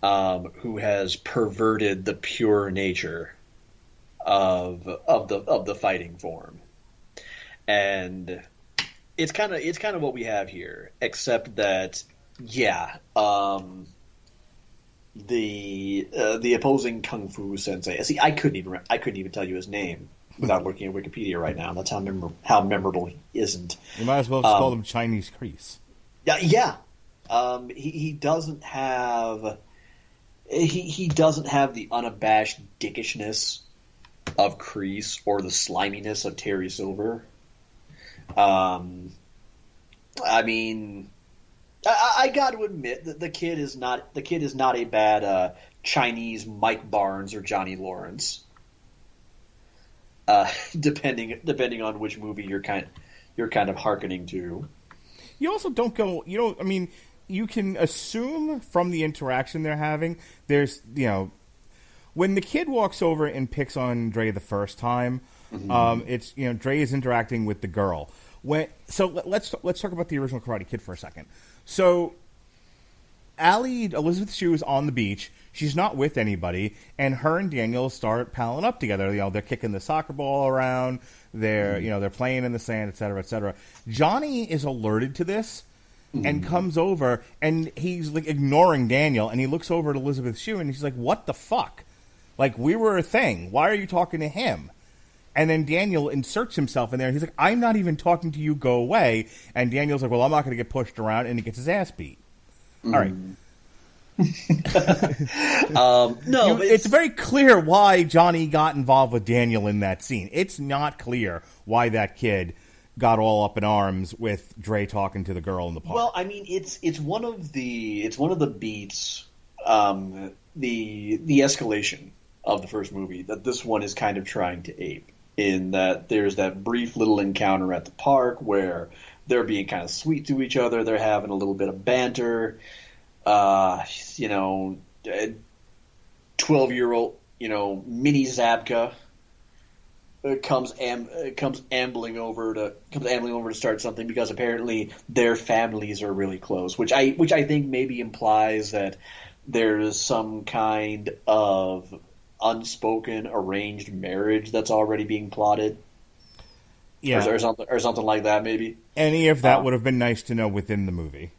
who has perverted the pure nature of the fighting form, and it's kind of what we have here, except that the opposing kung fu sensei. See, I couldn't even tell you his name without looking at Wikipedia right now. That's how memorable he isn't. You might as well just call him Chinese Crease. Yeah. He doesn't have he doesn't have the unabashed dickishness of Kreese or the sliminess of Terry Silver. I mean, I got to admit that the kid is not a bad Chinese Mike Barnes or Johnny Lawrence. Depending on which movie you're kind of hearkening to. You also don't go. You don't. I mean, you can assume from the interaction they're having. There's, when the kid walks over and picks on Dre the first time, it's Dre is interacting with the girl. Let's talk about the original Karate Kid for a second. So, Elizabeth Shue is on the beach. She's not with anybody, and her and Daniel start palling up together. They're kicking the soccer ball around. They're playing in the sand, et cetera, et cetera. Johnny is alerted to this and comes over, and he's like ignoring Daniel, and he looks over at Elizabeth Shue, and he's like, "What the fuck? Like, we were a thing. Why are you talking to him?" And then Daniel inserts himself in there, and he's like, "I'm not even talking to you. Go away." And Daniel's like, "Well, I'm not going to get pushed around," and he gets his ass beat. All right. No, it's very clear why Johnny got involved with Daniel in that scene. It's not clear why that kid got all up in arms with Dre talking to the girl in the park. Well, I mean, it's one of the beats, the escalation of the first movie that this one is kind of trying to ape. In that there's that brief little encounter at the park where they're being kind of sweet to each other. They're having a little bit of banter. 12-year-old, mini Zabka comes ambling over to start something because apparently their families are really close, which I think maybe implies that there's some kind of unspoken arranged marriage that's already being plotted. Yeah, or something like that, maybe. Any of that would have been nice to know within the movie.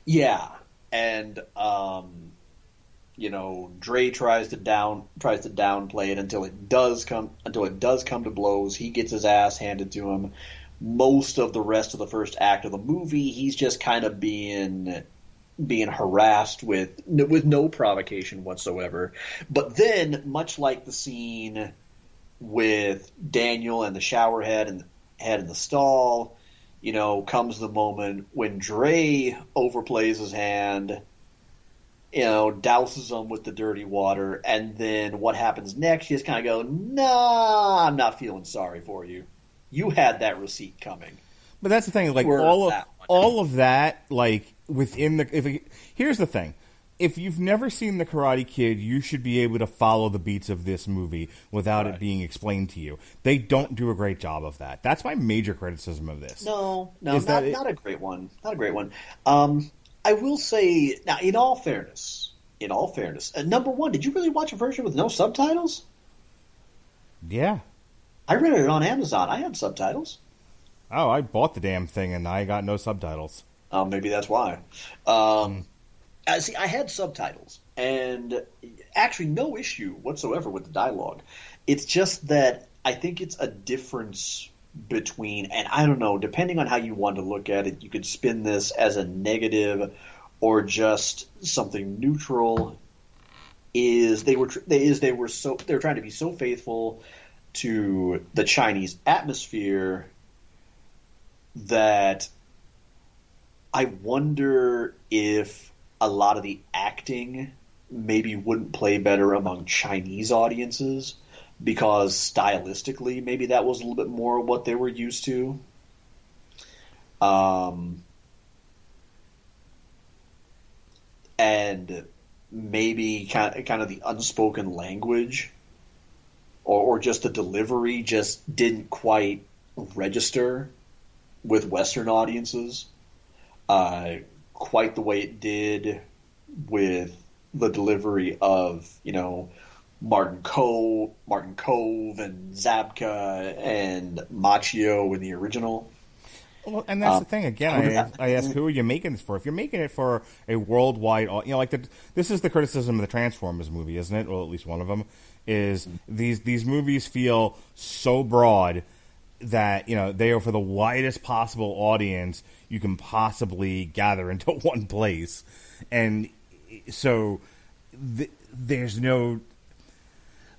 Yeah. And Dre tries to downplay it until it does come to blows. He gets his ass handed to him. Most of the rest of the first act of the movie, he's just kind of being harassed with no provocation whatsoever. But then, much like the scene with Daniel and the shower head in the stall, comes the moment when Dre overplays his hand, douses him with the dirty water, and then what happens next, you just kind of go, "Nah, I'm not feeling sorry for you. You had that receipt coming." But that's the thing, like, all of that, like, within the... Here's the thing. If you've never seen The Karate Kid, you should be able to follow the beats of this movie without it being explained to you. They don't do a great job of that. That's my major criticism of this. No, not a great one. Not a great one. I will say, now, in all fairness, number one, did you really watch a version with no subtitles? Yeah. I rented it on Amazon. I had subtitles. Oh, I bought the damn thing and I got no subtitles. Maybe that's why. See, I had subtitles, and actually no issue whatsoever with the dialogue. It's just that I think it's a difference between, and I don't know, depending on how you want to look at it, you could spin this as a negative or just something neutral. They were trying to be so faithful to the Chinese atmosphere that I wonder if a lot of the acting maybe wouldn't play better among Chinese audiences because stylistically maybe that was a little bit more what they were used to. and maybe kind of the unspoken language or just the delivery just didn't quite register with Western audiences quite the way it did with the delivery of, Martin Cove and Zabka and Machio in the original. Well, and that's the thing. Again, I ask, who are you making this for? If you're making it for a worldwide, this is the criticism of the Transformers movie, isn't it? Well, at least one of them is these movies feel so broad that they are for the widest possible audience you can possibly gather into one place, and so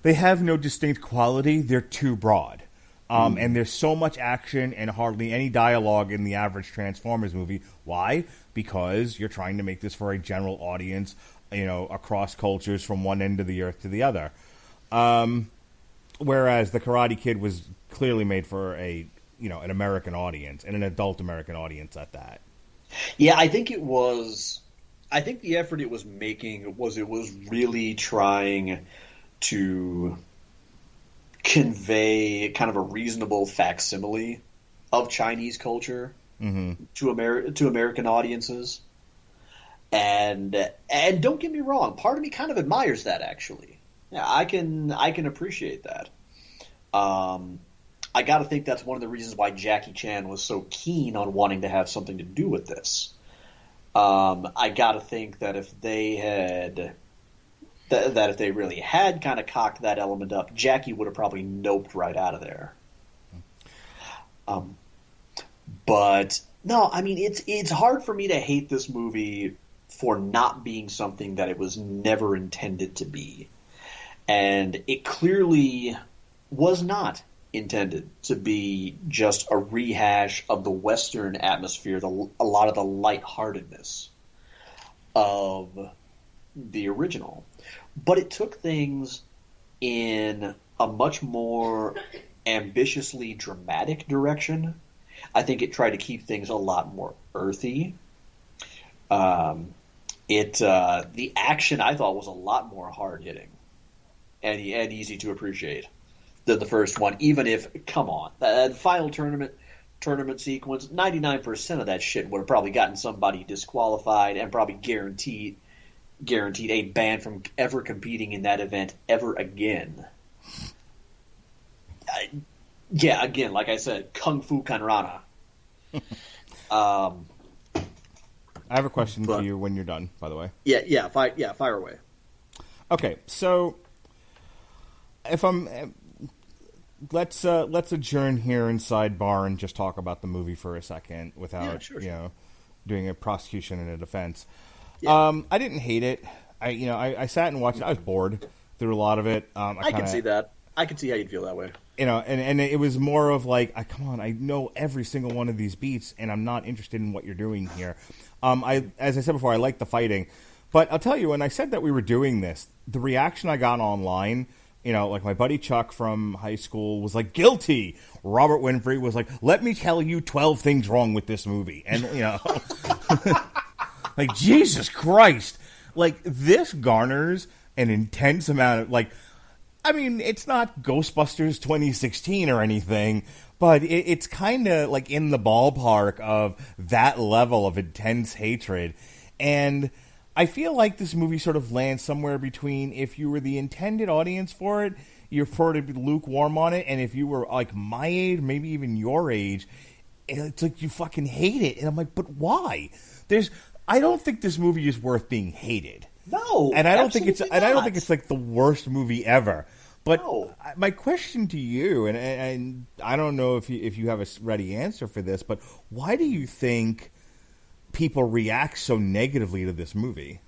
they have no distinct quality. They're too broad. And there's so much action and hardly any dialogue in the average Transformers movie. Why? Because you're trying to make this for a general audience, across cultures from one end of the earth to the other. Whereas the Karate Kid was clearly made for an American audience, and an adult American audience at that. Yeah, I think it was. I think the effort it was making was really trying to convey kind of a reasonable facsimile of Chinese culture to American audiences, and don't get me wrong, part of me kind of admires that, actually. Yeah, I can appreciate that. I got to think that's one of the reasons why Jackie Chan was so keen on wanting to have something to do with this. I got to think that if they had. That if they really had kind of cocked that element up, Jackie would have probably noped right out of there. But no, I mean it's hard for me to hate this movie for not being something that it was never intended to be, and it clearly was not intended to be just a rehash of the Western atmosphere, a lot of the lightheartedness of the original. But it took things in a much more ambitiously dramatic direction. I think it tried to keep things a lot more earthy. The action, I thought, was a lot more hard-hitting and easy to appreciate than the first one, even if, come on, the final tournament sequence, 99% of that shit would have probably gotten somebody disqualified and probably guaranteed a ban from ever competing in that event ever again. Again, like I said, Kung Fu Kanrana. I have a question for you when you're done, by the way. Fire away. Okay, so if let's adjourn here in sidebar and just talk about the movie for a second without doing a prosecution and a defense. Yeah. I didn't hate it. I sat and watched it. I was bored through a lot of it. I can see that. I can see how you'd feel that way. And it was more of like, come on, I know every single one of these beats, and I'm not interested in what you're doing here. As I said before, I like the fighting. But I'll tell you, when I said that we were doing this, the reaction I got online, like my buddy Chuck from high school was like, guilty. Robert Winfrey was like, let me tell you 12 things wrong with this movie. And, like, Jesus Christ. Like, this garners an intense amount of, it's not Ghostbusters 2016 or anything, but it's kind of, in the ballpark of that level of intense hatred. And I feel like this movie sort of lands somewhere between, if you were the intended audience for it, you're sort of lukewarm on it, and if you were, my age, maybe even your age, it's like you fucking hate it. And I'm like, but why? I don't think this movie is worth being hated. No, and I don't think it's like the worst movie ever. But my question to you, and I don't know if you have a ready answer for this, but why do you think people react so negatively to this movie?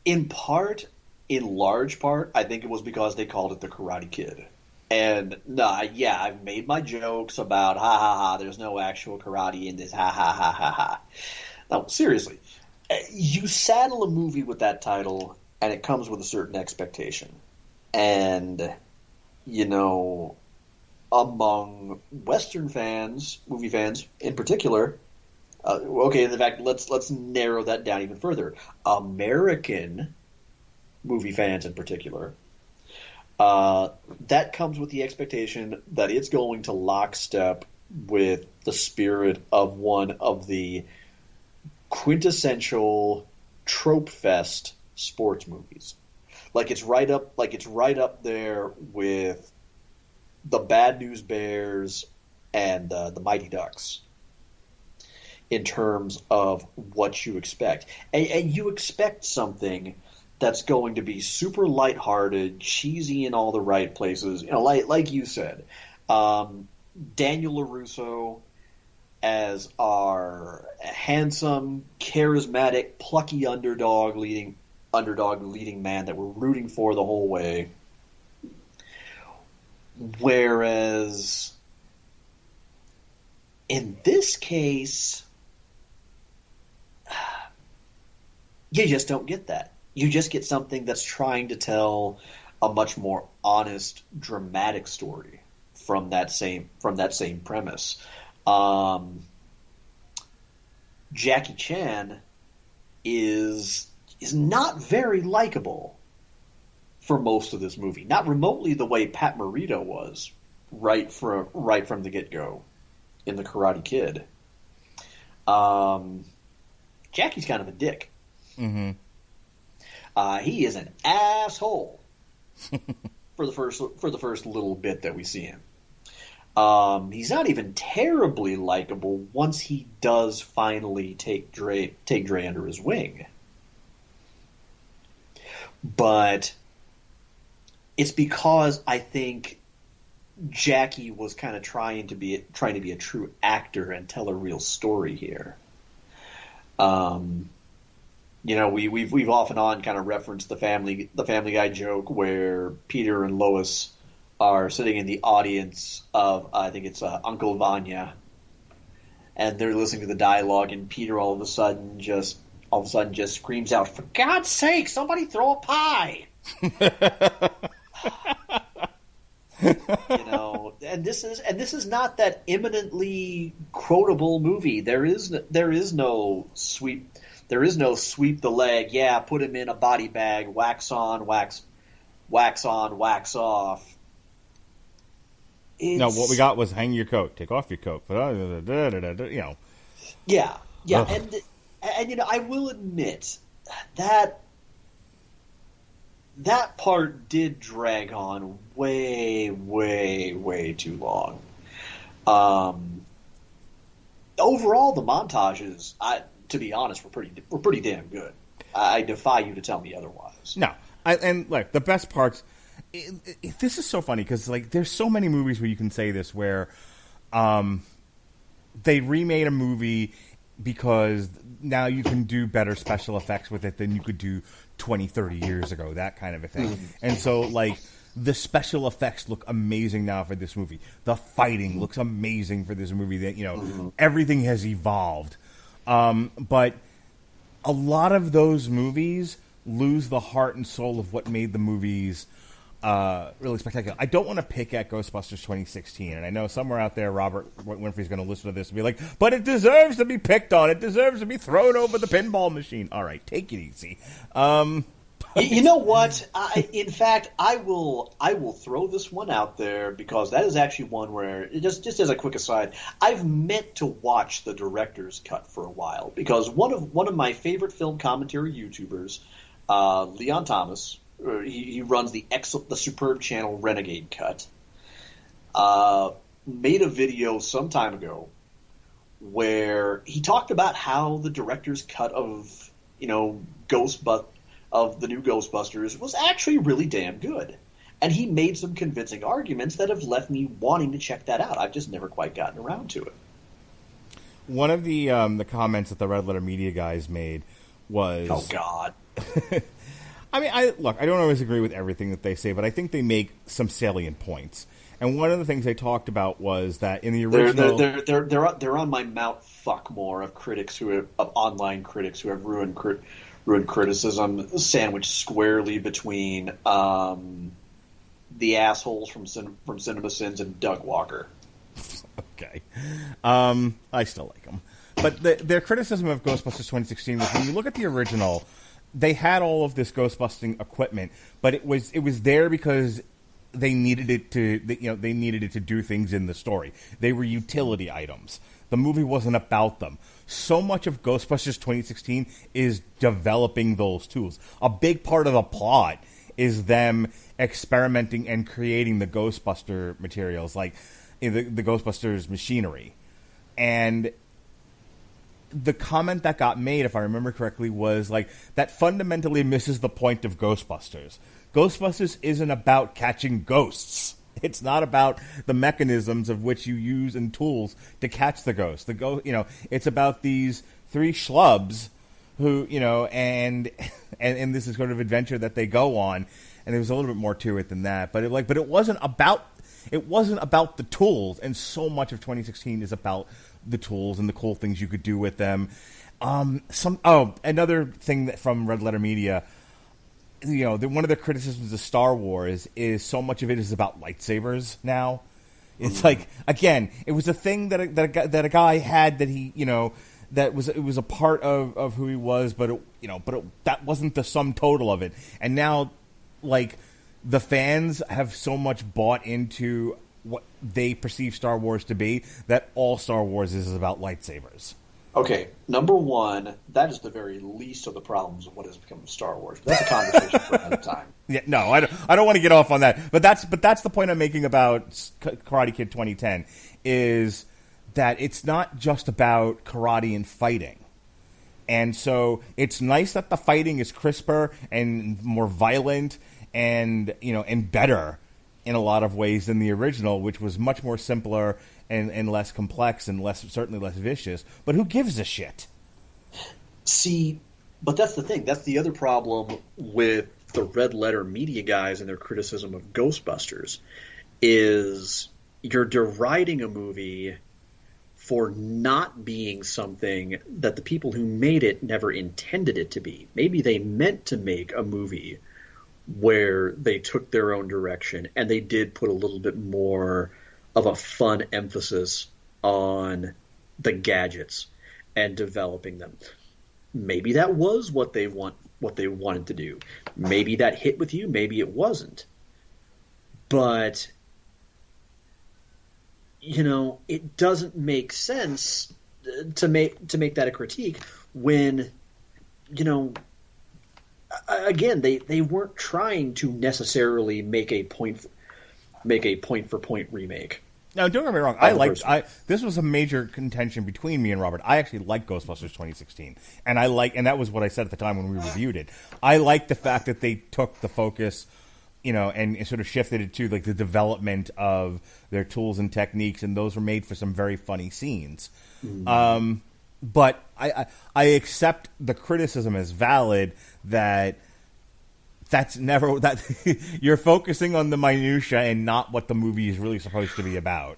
In large part, I think it was because they called it the Karate Kid. And I've made my jokes about ha ha ha, there's no actual karate in this, ha ha ha ha ha. No, seriously, you saddle a movie with that title, and it comes with a certain expectation. And, among Western fans, movie fans in particular, Okay, in fact, let's narrow that down even further. American movie fans, in particular, that comes with the expectation that it's going to lockstep with the spirit of one of the quintessential trope fest sports movies. Like it's right up there with the Bad News Bears and the Mighty Ducks in terms of what you expect. And you expect something that's going to be super lighthearted, cheesy in all the right places. Like you said, Daniel LaRusso as our handsome, charismatic, plucky underdog leading man that we're rooting for the whole way. Whereas in this case, you just don't get that. You just get something that's trying to tell a much more honest, dramatic story from that same premise. Jackie Chan is not very likable for most of this movie. Not remotely the way Pat Morita was right from the get-go in The Karate Kid. Jackie's kind of a dick. Mm-hmm. He is an asshole for the first little bit that we see him. He's not even terribly likable once he does finally take Dre under his wing. But it's because I think Jackie was kind of trying to be a true actor and tell a real story here. We've off and on kind of referenced the Family Guy joke where Peter and Lois are sitting in the audience of I think it's Uncle Vanya, and they're listening to the dialogue, and Peter all of a sudden just screams out, "For God's sake, somebody throw a pie!" And this is not that eminently quotable movie. There is no sweep the leg. Yeah, put him in a body bag, wax on, wax off. No, what we got was hang your coat, take off your coat. Yeah, and I will admit that part did drag on way, way, way too long. Overall, the montages, to be honest, were pretty damn good. I defy you to tell me otherwise. No, the best parts. This is so funny because there's so many movies where you can say this where they remade a movie because now you can do better special effects with it than you could do 20, 30 years ago, that kind of a thing. Mm-hmm. And so the special effects look amazing now for this movie. The fighting looks amazing for this movie. That everything has evolved. But a lot of those movies lose the heart and soul of what made the movies really spectacular. I don't want to pick at Ghostbusters 2016, and I know somewhere out there Robert Winfrey's going to listen to this and be like, but it deserves to be picked on. It deserves to be thrown over the pinball machine. All right, take it easy. You know what? In fact, I will throw this one out there because that is actually one where, just as a quick aside, I've meant to watch the director's cut for a while because one of my favorite film commentary YouTubers, Leon Thomas, he runs the superb channel Renegade Cut, made a video some time ago where he talked about how the director's cut of of the new Ghostbusters was actually really damn good. And he made some convincing arguments that have left me wanting to check that out. I've just never quite gotten around to it. One of the comments that the Red Letter Media guys made was... Oh, God. I mean, I don't always agree with everything that they say, but I think they make some salient points. And one of the things they talked about was that in the original... They're on my Mount Fuckmore of online critics who have ruined criticism, sandwiched squarely between the assholes from Cinema Sins and Doug Walker. Okay. I still like them. But their criticism of Ghostbusters 2016 was when you look at the original, they had all of this ghostbusting equipment, but it was there because they needed it to they needed it to do things in the story. They were utility items. The movie wasn't about them. So much of Ghostbusters 2016 is developing those tools. A big part of the plot is them experimenting and creating the Ghostbuster materials, like the Ghostbusters machinery. And the comment that got made, if I remember correctly, was like that fundamentally misses the point of Ghostbusters. Ghostbusters isn't about catching ghosts. It's not about the mechanisms of which you use and tools to catch the ghost. It's about these three schlubs who, and this is sort of adventure that they go on. And there was a little bit more to it than that, but it wasn't about the tools. And so much of 2016 is about the tools and the cool things you could do with them. Another thing from Red Letter Media. One of the criticisms of Star Wars is so much of it is about lightsabers now. It's like, again, it was a thing that a guy had that he, it was a part of who he was, but that wasn't the sum total of it. And now, like, the fans have so much bought into what they perceive Star Wars to be that all Star Wars is about lightsabers. Okay, number one, that is the very least of the problems of what has become Star Wars. But that's a conversation for another time. Yeah, no, I don't want to get off on that. But that's the point I'm making about Karate Kid 2010 is that it's not just about karate and fighting. And so it's nice that the fighting is crisper and more violent and better in a lot of ways than the original, which was much more simpler and less complex and certainly less vicious. But who gives a shit? See, but that's the thing. That's the other problem with the Red Letter Media guys and their criticism of Ghostbusters is you're deriding a movie for not being something that the people who made it never intended it to be. Maybe they meant to make a movie where they took their own direction and they did put a little bit more of a fun emphasis on the gadgets and developing them. Maybe that was what they wanted to do. Maybe that hit with you, maybe it wasn't. But it doesn't make sense to make that a critique when again, they weren't trying to necessarily make a point for point remake. Now, don't get me wrong. This was a major contention between me and Robert. I actually like Ghostbusters 2016, and that was what I said at the time when we reviewed it. I like the fact that they took the focus, and sort of shifted it to like the development of their tools and techniques, and those were made for some very funny scenes. Mm-hmm. But I accept the criticism as valid that you're focusing on the minutia and not what the movie is really supposed to be about.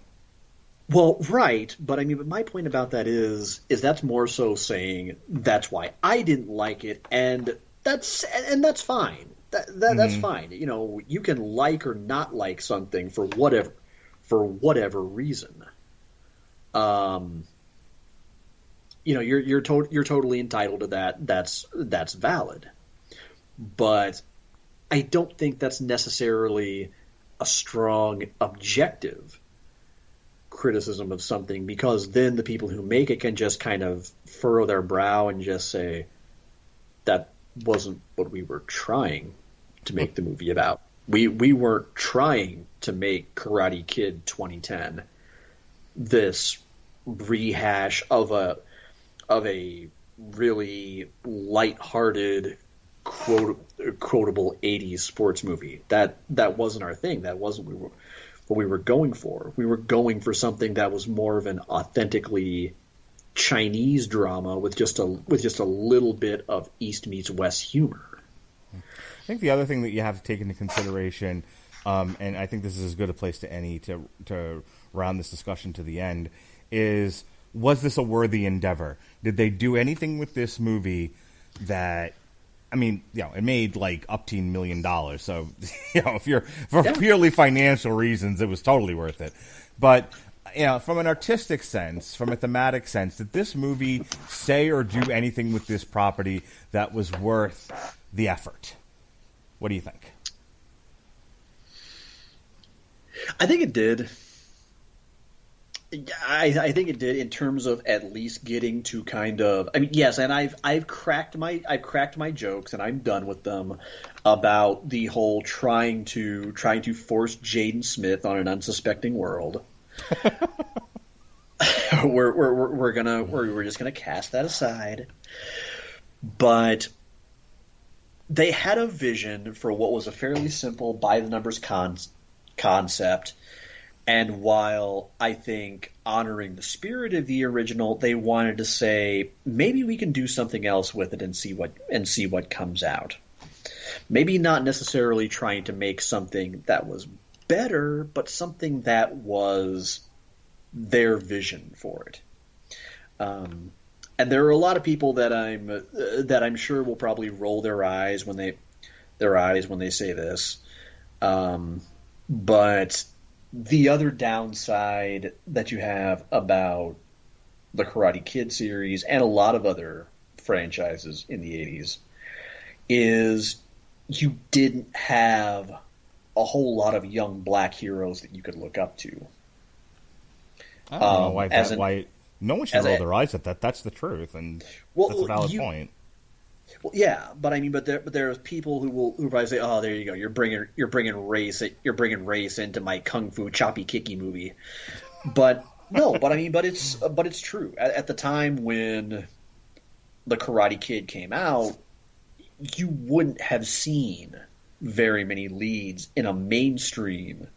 Well, right, but my point about that is that's more so saying that's why I didn't like it, and that's fine. That's fine. You can like or not like something for whatever reason. You're totally entitled to that. That's valid. But I don't think that's necessarily a strong objective criticism of something, because then the people who make it can just kind of furrow their brow and just say that wasn't what we were trying to make the movie about. We weren't trying to make Karate Kid 2010 this rehash of a really lighthearted, quotable 80s sports movie. That wasn't our thing. That wasn't what we were going for. We were going for something that was more of an authentically Chinese drama with just a little bit of East meets West humor. I think the other thing that you have to take into consideration, and I think this is as good a place to any to round this discussion to the end, is, was this a worthy endeavor? Did they do anything with this movie that, it made like up to $1 million. So, for purely financial reasons, it was totally worth it. But from an artistic sense, from a thematic sense, did this movie say or do anything with this property that was worth the effort? What do you think? I think it did. I think it did in terms of at least getting to kind of. I mean, yes, and I've cracked my jokes, and I'm done with them about the whole trying to force Jaden Smith on an unsuspecting world. we're just gonna cast that aside. But they had a vision for what was a fairly simple by the numbers concept. And while I think honoring the spirit of the original, they wanted to say maybe we can do something else with it and see what comes out. Maybe not necessarily trying to make something that was better, but something that was their vision for it. And there are a lot of people that I'm sure will probably roll their eyes when they say this, but. The other downside that you have about the Karate Kid series and a lot of other franchises in the 80s is you didn't have a whole lot of young black heroes that you could look up to. I don't know why no one should roll their eyes at that. That's the truth, and that's a valid point. Well, yeah, but I mean, but there's people who probably say, "Oh, there you go. You're bringing race into my kung fu choppy kicky movie." But no, but I mean, but it's true. At the time when the Karate Kid came out, you wouldn't have seen very many leads in a mainstream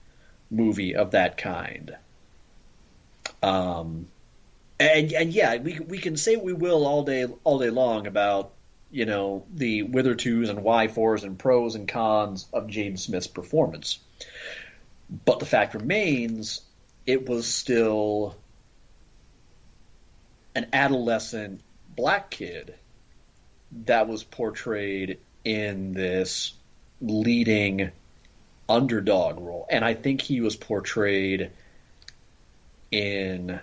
movie of that kind. And yeah, we can say what we will all day long about. The wither twos and why fours and pros and cons of Jaden Smith's performance. But the fact remains, it was still an adolescent black kid that was portrayed in this leading underdog role. And I think he was portrayed in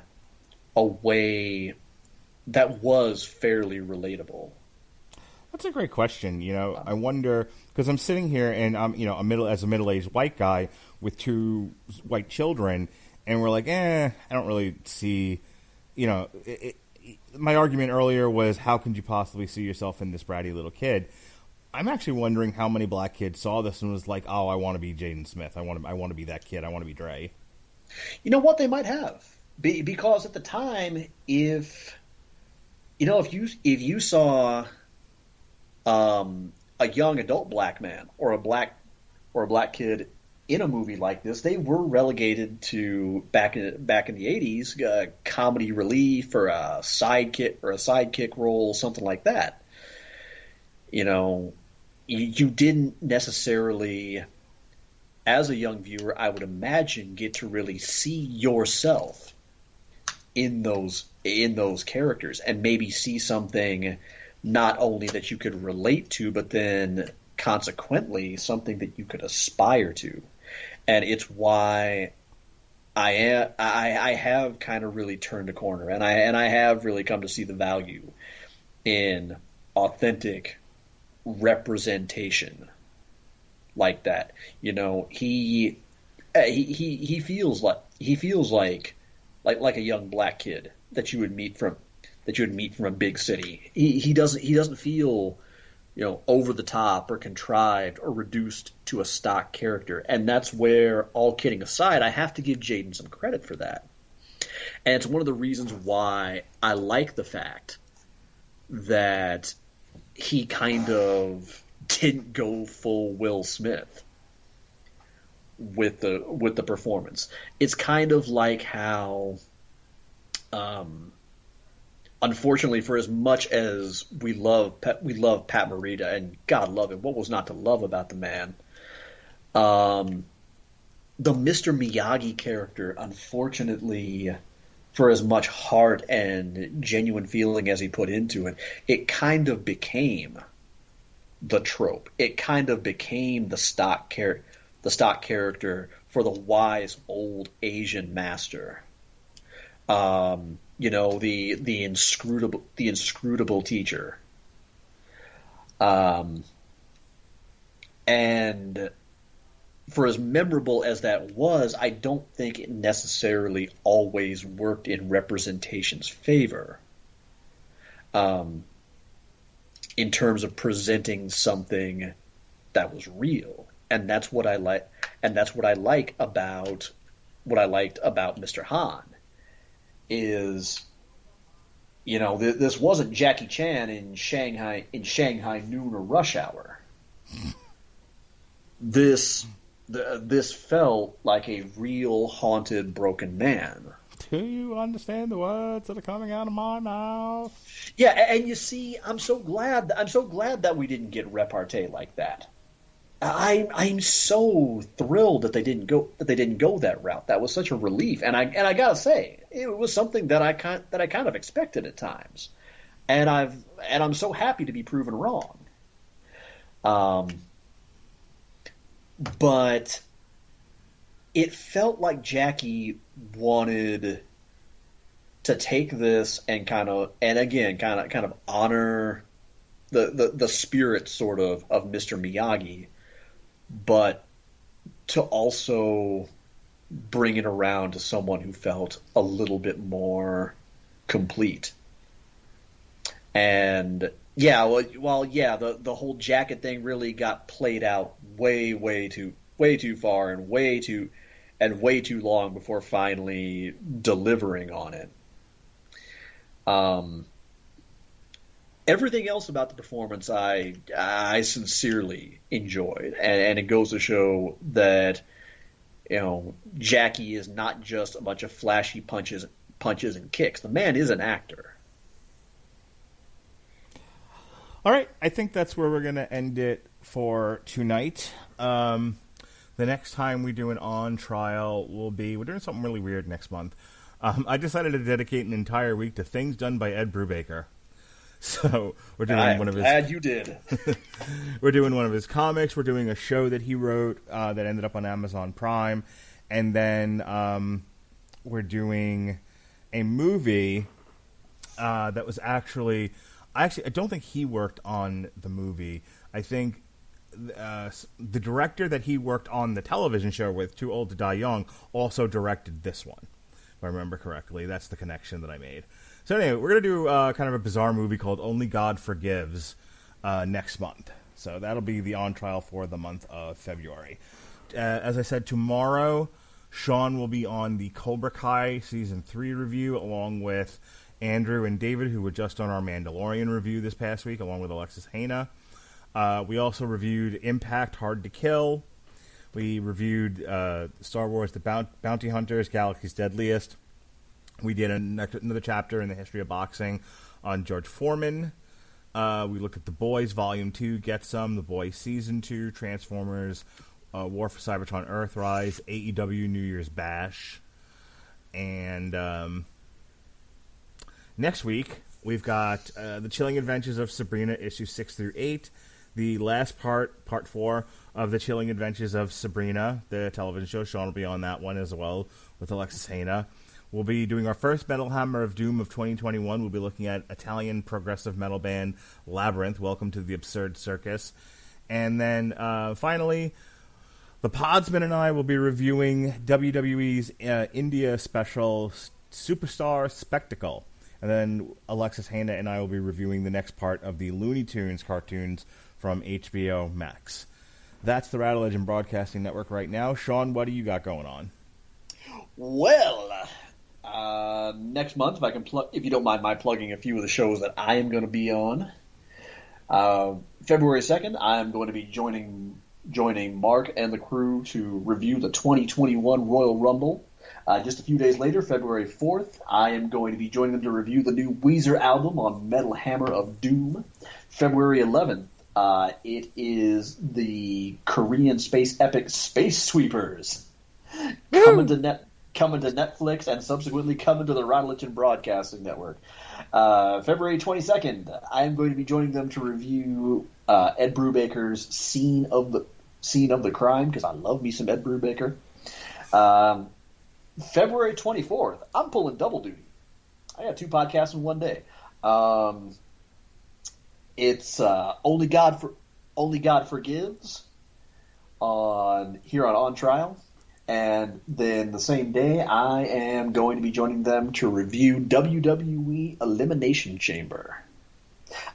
a way that was fairly relatable. That's a great question. I wonder, because I'm sitting here and I'm, a middle-aged white guy with two white children, and we're like, I don't really see, my argument earlier was, how could you possibly see yourself in this bratty little kid? I'm actually wondering how many black kids saw this and was like, oh, I want to be Jaden Smith. I want to be that kid. I want to be Dre. You know what? They might have. Because at the time, if you saw a young adult black man or a black kid in a movie like this, they were relegated to back in the 80s comedy relief or a sidekick role, something like that. You didn't necessarily, as a young viewer, I would imagine, get to really see yourself in those characters and maybe see something not only that you could relate to, but then consequently something that you could aspire to. And it's why I have kind of really turned a corner, and I have really come to see the value in authentic representation like that. He feels like a young black kid that you would meet from a big city. He doesn't feel, over the top or contrived or reduced to a stock character. And that's where, all kidding aside, I have to give Jaden some credit for that. And it's one of the reasons why I like the fact that he kind of didn't go full Will Smith with the performance. It's kind of like how unfortunately, for as much as we love Pat Morita, and God love him, what was not to love about the man? The Mr. Miyagi character, unfortunately, for as much heart and genuine feeling as he put into it, it kind of became the trope. It kind of became the stock character for the wise old Asian master. The inscrutable teacher. And for as memorable as that was, I don't think it necessarily always worked in representation's favor. In terms of presenting something that was real, and that's what I like. And that's what I like about Mr. Han is, this wasn't Jackie Chan in Shanghai noon or rush hour. This felt like a real haunted, broken man. Do you understand the words that are coming out of my mouth? Yeah, and you see, I'm so glad that we didn't get repartee like that. I'm so thrilled that they didn't go that route. That was such a relief, and I gotta say, it was something that I kind of expected at times, and I'm so happy to be proven wrong. But it felt like Jackie wanted to take this and kind of honor the spirit sort of Mr. Miyagi, but to also bring it around to someone who felt a little bit more complete. And the whole jacket thing really got played out way too far and way too long before finally delivering on it. Everything else about the performance I sincerely enjoyed, and it goes to show that Jackie is not just a bunch of flashy punches and kicks. The man is an actor. All right, I think that's where we're going to end it for tonight. The next time we do an on trial we're doing something really weird next month. I decided to dedicate an entire week to things done by Ed Brubaker. So we're doing one of his. Glad you did. We're doing one of his comics. We're doing a show that he wrote that ended up on Amazon Prime, and then we're doing a movie that was actually. I don't think he worked on the movie. I think the director that he worked on the television show with, Too Old to Die Young, also directed this one, if I remember correctly. That's the connection that I made. So anyway, we're going to do kind of a bizarre movie called Only God Forgives next month. So that'll be the on trial for the month of February. As I said, tomorrow, Sean will be on the Cobra Kai Season 3 review, along with Andrew and David, who were just on our Mandalorian review this past week, along with Alexis Haina. We also reviewed Impact Hard to Kill. We reviewed Star Wars The Bounty Hunters, Galaxy's Deadliest. We did another chapter in the history of boxing on George Foreman. We looked at The Boys Volume 2, Get Some, The Boys Season 2, Transformers, War for Cybertron Earthrise, AEW New Year's Bash. And next week, we've got The Chilling Adventures of Sabrina, issues 6 through 8. The last part 4 of The Chilling Adventures of Sabrina, the television show. Sean will be on that one as well with Alexis Haina. We'll be doing our first Metal Hammer of Doom of 2021. We'll be looking at Italian progressive metal band Labyrinth. Welcome to the Absurd Circus. And then finally, the Podsman and I will be reviewing WWE's India special Superstar Spectacle. And then Alexis Haina and I will be reviewing the next part of the Looney Tunes cartoons from HBO Max. That's the Rattle Legend Broadcasting Network right now. Sean, what do you got going on? Well, next month, if you don't mind my plugging a few of the shows that I am going to be on. February 2nd, I am going to be joining Mark and the crew to review the 2021 Royal Rumble. Just a few days later, February 4th, I am going to be joining them to review the new Weezer album on Metal Hammer of Doom. February 11th, it is the Korean space epic Space Sweepers. Coming to Netflix and subsequently coming to the Radulich Broadcasting Network. February 22nd, I am going to be joining them to review Ed Brubaker's Scene of the Crime, because I love me some Ed Brubaker. February 24th. I'm pulling double duty. I got 2 podcasts in one day. It's Only God Forgives on Trial. And then the same day, I am going to be joining them to review WWE Elimination Chamber.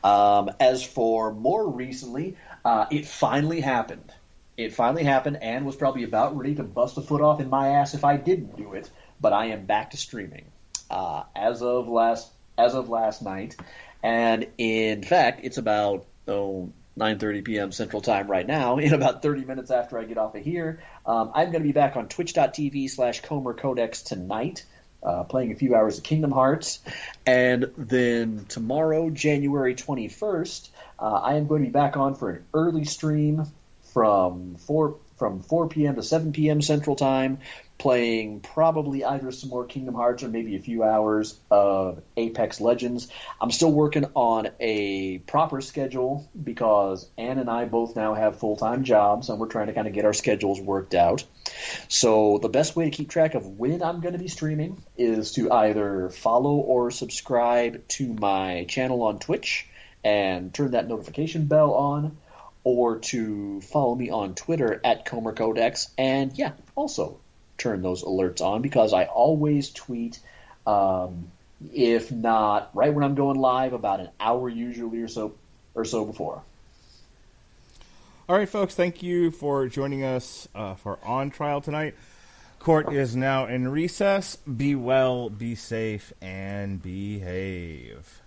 As for more recently, it finally happened. It finally happened and was probably about ready to bust a foot off in my ass if I didn't do it. But I am back to streaming as of last night. And in fact, it's about 9:30 p.m. Central Time right now. In about 30 minutes after I get off of here, I'm going to be back on twitch.tv/Comer Codex tonight, playing a few hours of Kingdom Hearts. And then tomorrow, January 21st, I am going to be back on for an early stream from 4 p.m. to 7 p.m. Central Time, playing probably either some more Kingdom Hearts or maybe a few hours of Apex Legends. I'm still working on a proper schedule because Ann and I both now have full-time jobs, and we're trying to kind of get our schedules worked out. So the best way to keep track of when I'm going to be streaming is to either follow or subscribe to my channel on Twitch and turn that notification bell on, or to follow me on Twitter at Comer Codex, and also turn those alerts on because I always tweet, if not right when I'm going live, about an hour usually or so before. All right, folks, thank you for joining us for On Trial tonight. Court is now in recess. Be well, be safe, and behave.